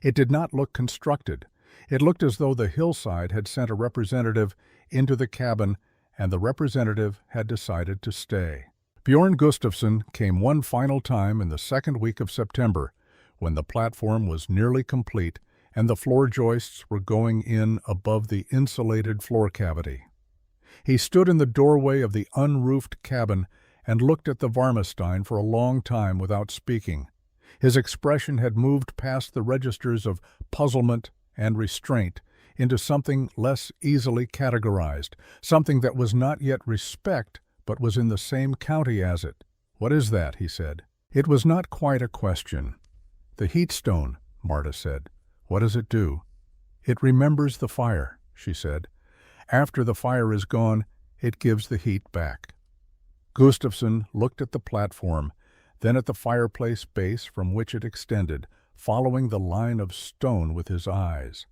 It did not look constructed. It looked as though the hillside had sent a representative into the cabin, and the representative had decided to stay. Bjorn Gustafsson came one final time in the 2nd week of September, when the platform was nearly complete and the floor joists were going in above the insulated floor cavity. He stood in the doorway of the unroofed cabin and looked at the Varmestein for a long time without speaking. His expression had moved past the registers of puzzlement and restraint into something less easily categorized, something that was not yet respect but was in the same county as it. "What is that?" he said. It was not quite a question. "The heat stone," Marta said. "What does it do?" "It remembers the fire," she said. "After the fire is gone, it gives the heat back." Gustafsson looked at the platform, then at the fireplace base from which it extended, following the line of stone with his eyes.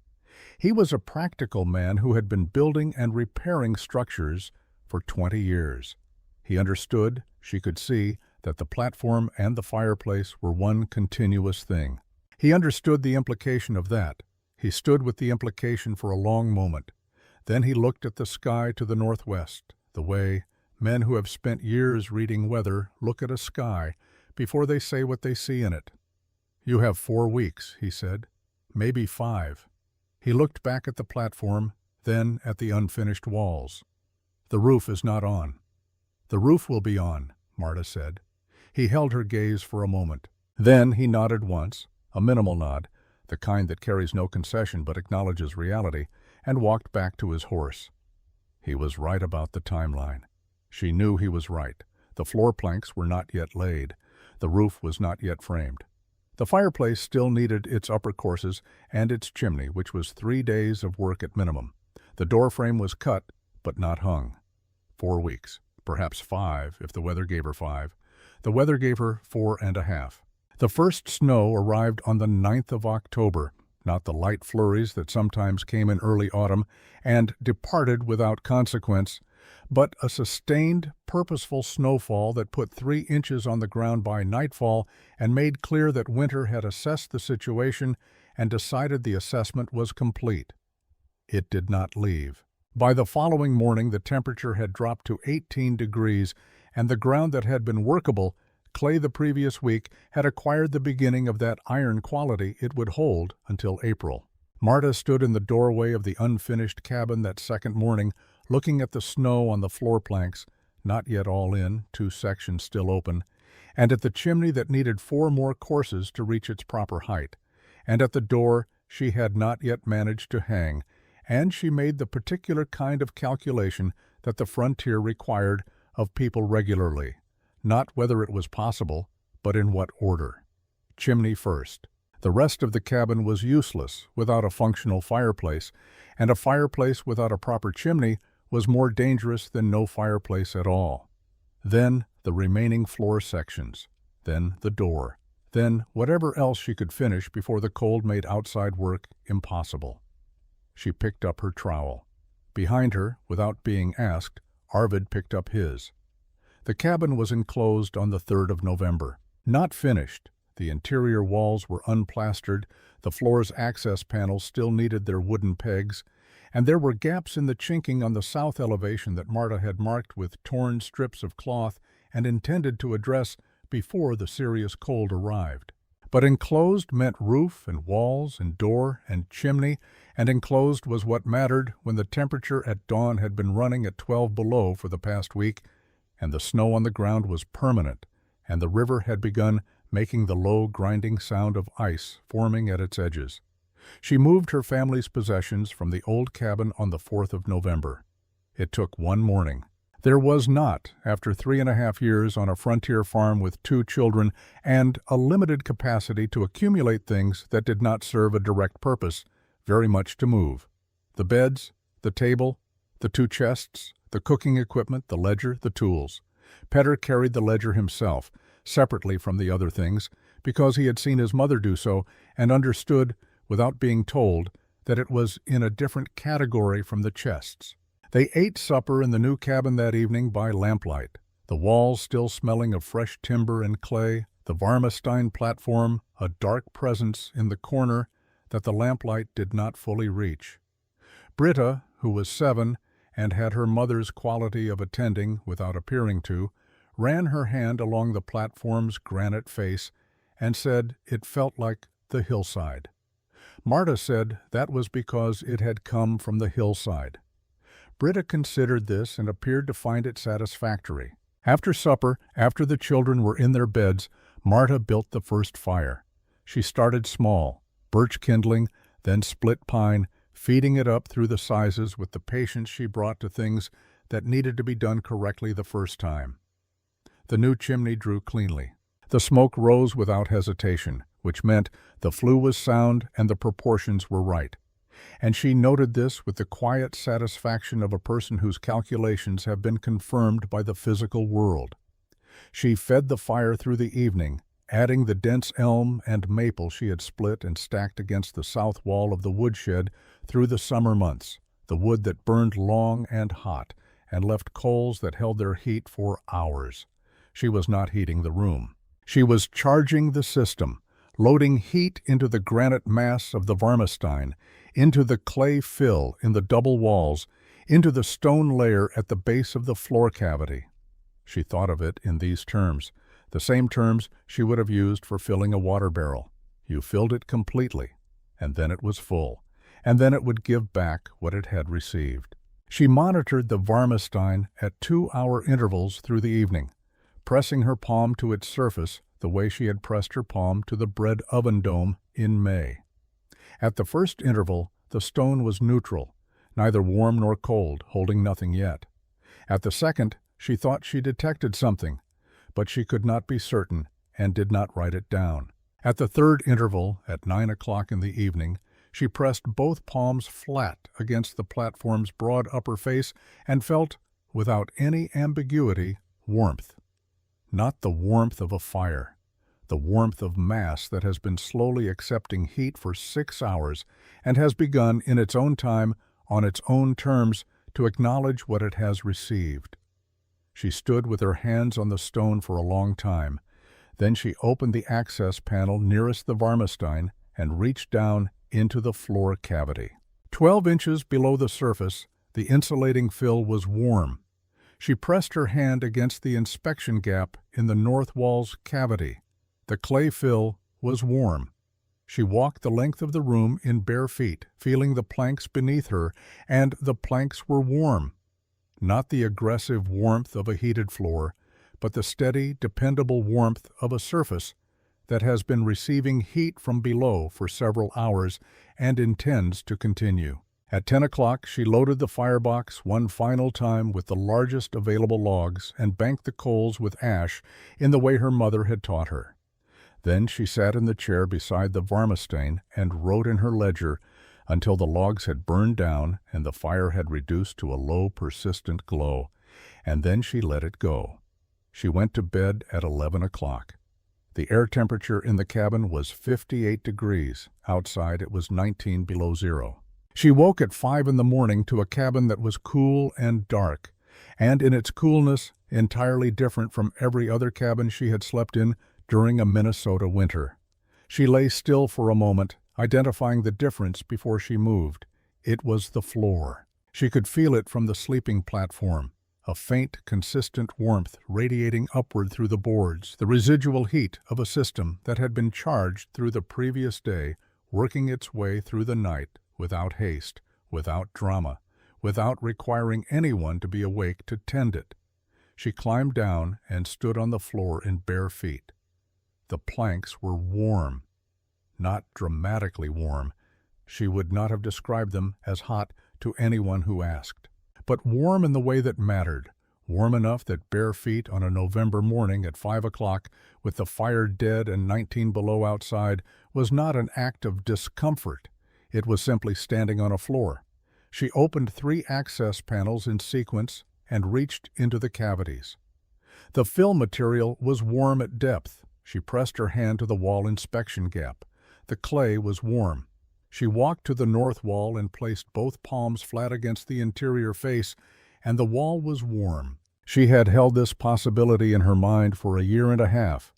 He was a practical man who had been building and repairing structures for 20 years. He understood, she could see, that the platform and the fireplace were one continuous thing. He understood the implication of that. He stood with the implication for a long moment. Then he looked at the sky to the northwest, the way men who have spent years reading weather look at a sky before they say what they see in it. "You have 4 weeks," he said. "Maybe 5. He looked back at the platform, then at the unfinished walls. "The roof is not on." "The roof will be on," Marta said. He held her gaze for a moment. Then he nodded once, a minimal nod, the kind that carries no concession but acknowledges reality, and walked back to his horse. He was right about the timeline. She knew he was right. The floor planks were not yet laid. The roof was not yet framed. The fireplace still needed its upper courses and its chimney, which was 3 days of work at minimum. The door frame was cut, but not hung. 4 weeks, perhaps 5 if the weather gave her 5. The weather gave her 4.5. The first snow arrived on the 9th of October, not the light flurries that sometimes came in early autumn and departed without consequence, but a sustained, purposeful snowfall that put 3 inches on the ground by nightfall and made clear that winter had assessed the situation and decided the assessment was complete. It did not leave. By the following morning, the temperature had dropped to 18 degrees, and the ground that had been workable, clay the previous week, had acquired the beginning of that iron quality it would hold until April. Marta stood in the doorway of the unfinished cabin that second morning, looking at the snow on the floor planks, not yet all in, 2 sections still open, and at the chimney that needed 4 more courses to reach its proper height, and at the door she had not yet managed to hang, and she made the particular kind of calculation that the frontier required of people regularly, not whether it was possible, but in what order. Chimney first. The rest of the cabin was useless without a functional fireplace, and a fireplace without a proper chimney was more dangerous than no fireplace at all. Then the remaining floor sections, then the door, then whatever else she could finish before the cold made outside work impossible. She picked up her trowel. Behind her, without being asked, Arvid picked up his. The cabin was enclosed on the 3rd of November. Not finished. The interior walls were unplastered, the floor's access panels still needed their wooden pegs, and there were gaps in the chinking on the south elevation that Marta had marked with torn strips of cloth and intended to address before the serious cold arrived. But enclosed meant roof and walls and door and chimney, and enclosed was what mattered when the temperature at dawn had been running at 12 below for the past week, and the snow on the ground was permanent, and the river had begun making the low grinding sound of ice forming at its edges. She moved her family's possessions from the old cabin on the 4th of November. It took 1 morning. There was not, after 3.5 years on a frontier farm with 2 children and a limited capacity to accumulate things that did not serve a direct purpose, very much to move. The beds, the table, the 2 chests, the cooking equipment, the ledger, the tools. Petter carried the ledger himself, separately from the other things, because he had seen his mother do so and understood, without being told, that it was in a different category from the chests. They ate supper in the new cabin that evening by lamplight, the walls still smelling of fresh timber and clay, the Varmestein platform a dark presence in the corner that the lamplight did not fully reach. Britta, who was 7 and had her mother's quality of attending without appearing to, ran her hand along the platform's granite face and said it felt like the hillside. Marta said that was because it had come from the hillside. Britta considered this and appeared to find it satisfactory. After supper, after the children were in their beds, Marta built the first fire. She started small, birch kindling, then split pine, feeding it up through the sizes with the patience she brought to things that needed to be done correctly the first time. The new chimney drew cleanly. The smoke rose without hesitation, which meant the flue was sound and the proportions were right. And she noted this with the quiet satisfaction of a person whose calculations have been confirmed by the physical world. She fed the fire through the evening, adding the dense elm and maple she had split and stacked against the south wall of the woodshed through the summer months, the wood that burned long and hot and left coals that held their heat for hours. She was not heating the room. She was charging the system, loading heat into the granite mass of the Varmestein, into the clay fill in the double walls, into the stone layer at the base of the floor cavity. She thought of it in these terms, the same terms she would have used for filling a water barrel. You filled it completely, and then it was full, and then it would give back what it had received. She monitored the Varmestein at 2-hour intervals through the evening, pressing her palm to its surface the way she had pressed her palm to the bread oven dome in May. At the first interval, the stone was neutral, neither warm nor cold, holding nothing yet. At the second, she thought she detected something, but she could not be certain and did not write it down. At the third interval, at 9 o'clock in the evening, She pressed both palms flat against the platform's broad upper face and felt, without any ambiguity, warmth. Not the warmth of a fire, the warmth of mass that has been slowly accepting heat for 6 hours and has begun in its own time, on its own terms, to acknowledge what it has received. She stood with her hands on the stone for a long time. Then she opened the access panel nearest the Varmestein and reached down into the floor cavity. 12 inches below the surface, the insulating fill was warm. She pressed her hand against the inspection gap in the north wall's cavity. The clay fill was warm. She walked the length of the room in bare feet, feeling the planks beneath her, and the planks were warm. Not the aggressive warmth of a heated floor, but the steady, dependable warmth of a surface that has been receiving heat from below for several hours and intends to continue. At 10 o'clock, she loaded the firebox one final time with the largest available logs and banked the coals with ash in the way her mother had taught her. Then she sat in the chair beside the Varmestein and wrote in her ledger until the logs had burned down and the fire had reduced to a low, persistent glow, and then she let it go. She went to bed at 11 o'clock. The air temperature in the cabin was 58 degrees. Outside it was 19 below zero. She woke at 5 in the morning to a cabin that was cool and dark, and in its coolness entirely different from every other cabin she had slept in during a Minnesota winter. She lay still for a moment, identifying the difference before she moved. It was the floor. She could feel it from the sleeping platform, a faint, consistent warmth radiating upward through the boards, the residual heat of a system that had been charged through the previous day, working its way through the night without haste, without drama, without requiring anyone to be awake to tend it. She climbed down and stood on the floor in bare feet. The planks were warm, not dramatically warm. She would not have described them as hot to anyone who asked, but warm in the way that mattered, warm enough that bare feet on a November morning at 5 o'clock, with the fire dead and 19 below outside, was not an act of discomfort. It was simply standing on a floor. She opened 3 access panels in sequence and reached into the cavities. The fill material was warm at depth. She pressed her hand to the wall inspection gap. The clay was warm. She walked to the north wall and placed both palms flat against the interior face, and the wall was warm. She had held this possibility in her mind for a year and a half.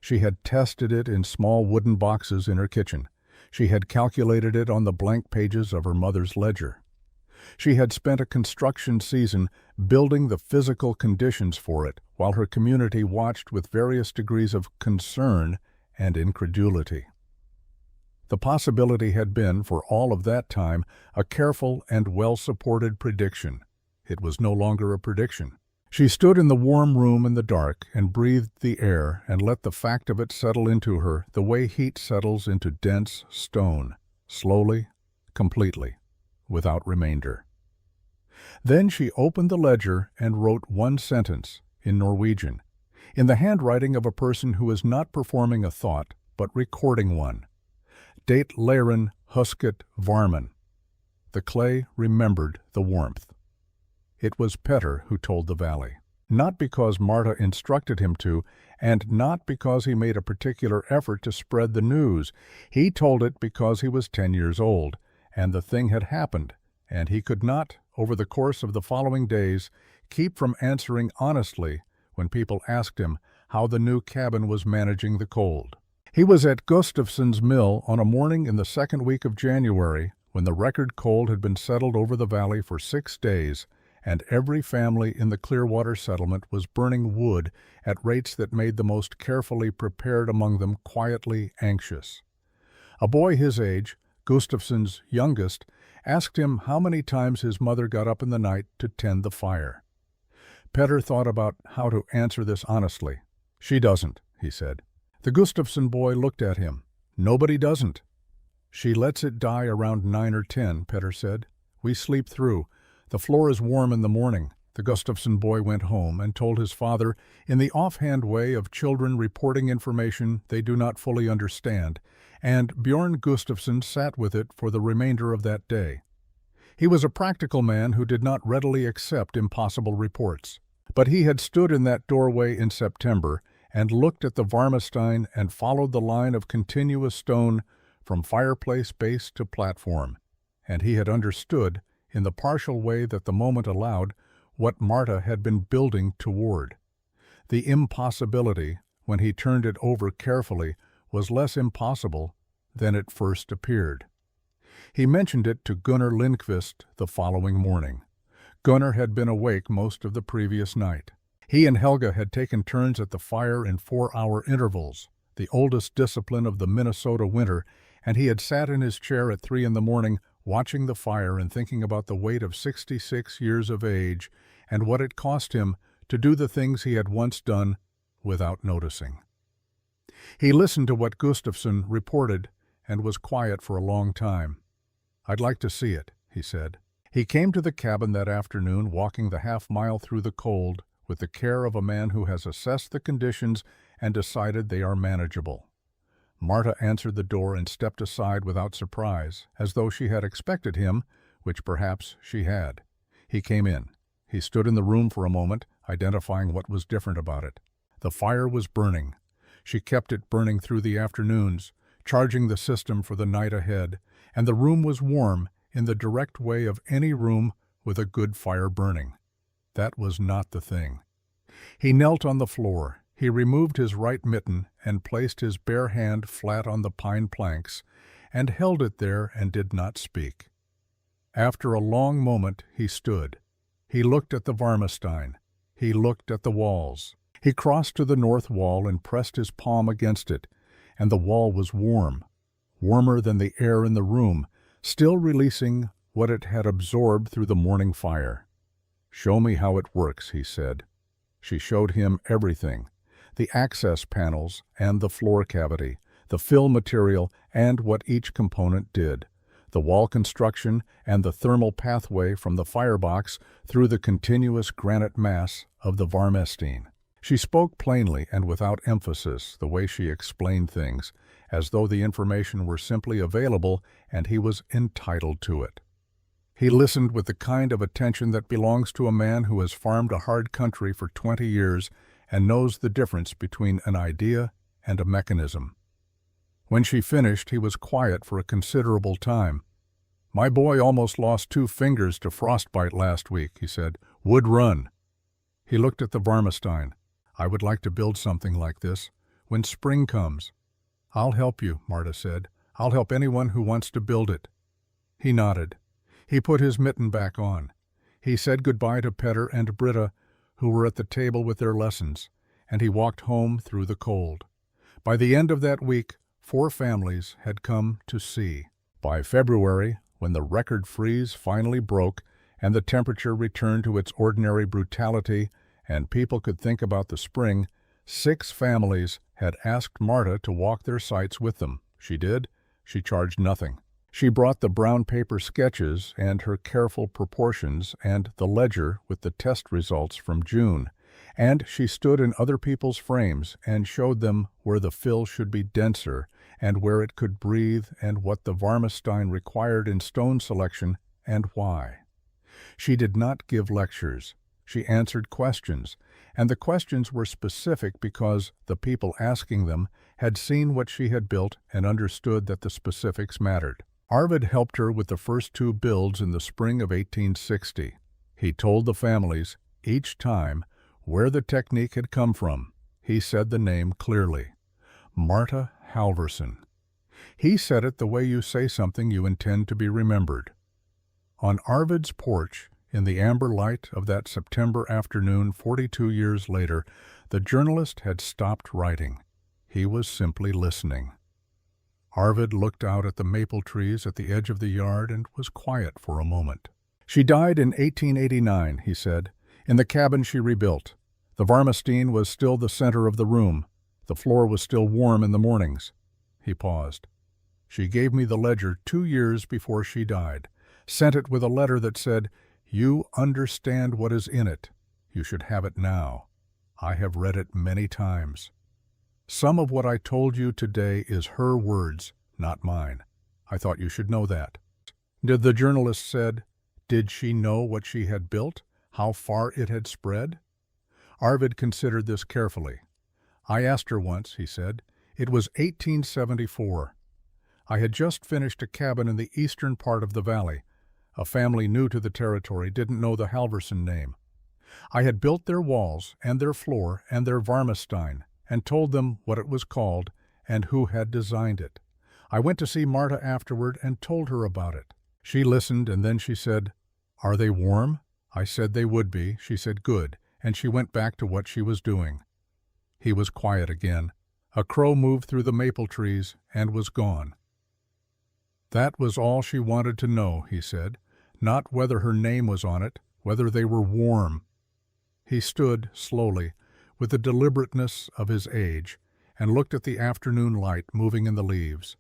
She had tested it in small wooden boxes in her kitchen. She had calculated it on the blank pages of her mother's ledger. She had spent a construction season building the physical conditions for it, while her community watched with various degrees of concern and incredulity. The possibility had been, for all of that time, a careful and well-supported prediction. It was no longer a prediction. She stood in the warm room in the dark and breathed the air and let the fact of it settle into her the way heat settles into dense stone, slowly, completely, without remainder. Then she opened the ledger and wrote one sentence, in Norwegian, in the handwriting of a person who is not performing a thought, but recording one. Det leren husket varmen. The clay remembered the warmth. It was Petter who told the valley. Not because Marta instructed him to, and not because he made a particular effort to spread the news. He told it because he was 10 years old, and the thing had happened, and he could not, over the course of the following days, keep from answering honestly when people asked him how the new cabin was managing the cold. He was at Gustafsson's mill on a morning in the second week of January, when the record cold had been settled over the valley for 6 days, and every family in the Clearwater settlement was burning wood at rates that made the most carefully prepared among them quietly anxious. A boy his age, Gustafsson's youngest, asked him how many times his mother got up in the night to tend the fire. Petter thought about how to answer this honestly. "She doesn't," he said. The Gustafsson boy looked at him. "Nobody doesn't." "She lets it die around 9 or 10, Petter said. "We sleep through. The floor is warm in the morning. The Gustafson boy went home and told his father, in the offhand way of children reporting information they do not fully understand, and Bjorn Gustafson sat with it for the remainder of that day. He was a practical man who did not readily accept impossible reports. But he had stood in that doorway in September and looked at the Varmestein and followed the line of continuous stone from fireplace base to platform, and he had understood, in the partial way that the moment allowed, what Marta had been building toward. The impossibility, when he turned it over carefully, was less impossible than it first appeared. He mentioned it to Gunnar Lindqvist the following morning. Gunnar had been awake most of the previous night. He and Helga had taken turns at the fire in 4-hour intervals, the oldest discipline of the Minnesota winter, and he had sat in his chair at 3 a.m, watching the fire and thinking about the weight of 66 years of age and what it cost him to do the things he had once done without noticing. He listened to what Gustafson reported and was quiet for a long time. "I'd like to see it," he said. He came to the cabin that afternoon, walking the half-mile through the cold with the care of a man who has assessed the conditions and decided they are manageable. Marta answered the door and stepped aside without surprise, as though she had expected him, which perhaps she had. He came in. He stood in the room for a moment, identifying what was different about it. The fire was burning. She kept it burning through the afternoons, charging the system for the night ahead, and the room was warm in the direct way of any room with a good fire burning. That was not the thing. He knelt on the floor. He removed his right mitten and placed his bare hand flat on the pine planks, and held it there and did not speak. After a long moment he stood. He looked at the Varmestein. He looked at the walls. He crossed to the north wall and pressed his palm against it, and the wall was warm, warmer than the air in the room, still releasing what it had absorbed through the morning fire. "Show me how it works," he said. She showed him everything, the access panels and the floor cavity, the fill material and what each component did, the wall construction and the thermal pathway from the firebox through the continuous granite mass of the Varmestein. She spoke plainly and without emphasis, the way she explained things, as though the information were simply available and he was entitled to it. He listened with the kind of attention that belongs to a man who has farmed a hard country for 20 years and knows the difference between an idea and a mechanism. When she finished, he was quiet for a considerable time. "My boy almost lost 2 fingers to frostbite last week," he said. "Would run." He looked at the Varmestein. "I would like to build something like this when spring comes." "I'll help you," Marta said. "I'll help anyone who wants to build it." He nodded. He put his mitten back on. He said goodbye to Petter and Britta, who were at the table with their lessons, and he walked home through the cold. By the end of that week, 4 families had come to see. By February, when the record freeze finally broke and the temperature returned to its ordinary brutality and people could think about the spring, 6 families had asked Marta to walk their sites with them. She did. She charged nothing. She brought the brown paper sketches and her careful proportions and the ledger with the test results from June, and she stood in other people's frames and showed them where the fill should be denser and where it could breathe and what the Varmestein required in stone selection and why. She did not give lectures. She answered questions, and the questions were specific because the people asking them had seen what she had built and understood that the specifics mattered. Arvid helped her with the first 2 builds in the spring of 1860. He told the families, each time, where the technique had come from. He said the name clearly. Marta Halverson. He said it the way you say something you intend to be remembered. On Arvid's porch, in the amber light of that September afternoon 42 years later, the journalist had stopped writing. He was simply listening. Arvid looked out at the maple trees at the edge of the yard and was quiet for a moment. "She died in 1889, he said, in the cabin she rebuilt. The Varmestein was still the center of the room. The floor was still warm in the mornings." He paused. "She gave me the ledger 2 years before she died, sent it with a letter that said, You understand what is in it. You should have it now. I have read it many times. Some of what I told you today is her words, not mine. I thought you should know that." The journalist said, "Did she know what she had built? How far it had spread?" Arvid considered this carefully. "I asked her once," he said. "It was 1874. I had just finished a cabin in the eastern part of the valley. A family new to the territory didn't know the Halverson name. I had built their walls and their floor and their varmestein and told them what it was called and who had designed it. I went to see Marta afterward and told her about it. She listened, and then she said, 'Are they warm?' I said they would be. She said, 'Good,' and she went back to what she was doing." He was quiet again. A crow moved through the maple trees and was gone. "That was all she wanted to know," he said. "Not whether her name was on it, whether they were warm." He stood slowly, with the deliberateness of his age, and looked at the afternoon light moving in the leaves.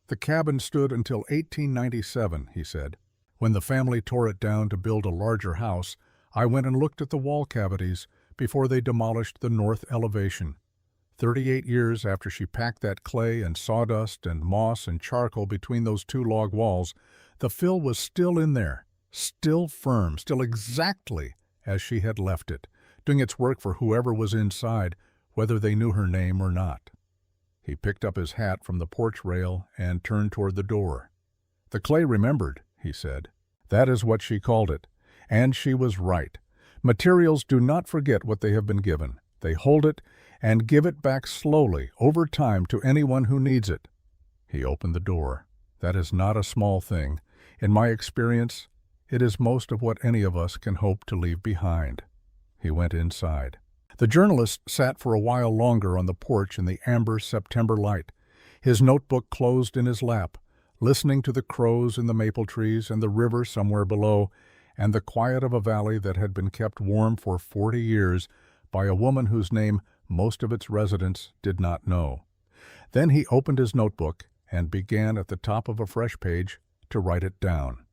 "The cabin stood until 1897, he said. "When the family tore it down to build a larger house, I went and looked at the wall cavities before they demolished the north elevation. 38 years after she packed that clay and sawdust and moss and charcoal between those two log walls, the fill was still in there, still firm, still exactly as she had left it, doing its work for whoever was inside, whether they knew her name or not." He picked up his hat from the porch rail and turned toward the door. "The clay remembered," he said. "That is what she called it. And she was right. Materials do not forget what they have been given. They hold it and give it back slowly, over time, to anyone who needs it." He opened the door. "That is not a small thing. In my experience, it is most of what any of us can hope to leave behind." He went inside. The journalist sat for a while longer on the porch in the amber September light, his notebook closed in his lap, listening to the crows in the maple trees and the river somewhere below, and the quiet of a valley that had been kept warm for 40 years by a woman whose name most of its residents did not know. Then he opened his notebook and began at the top of a fresh page to write it down.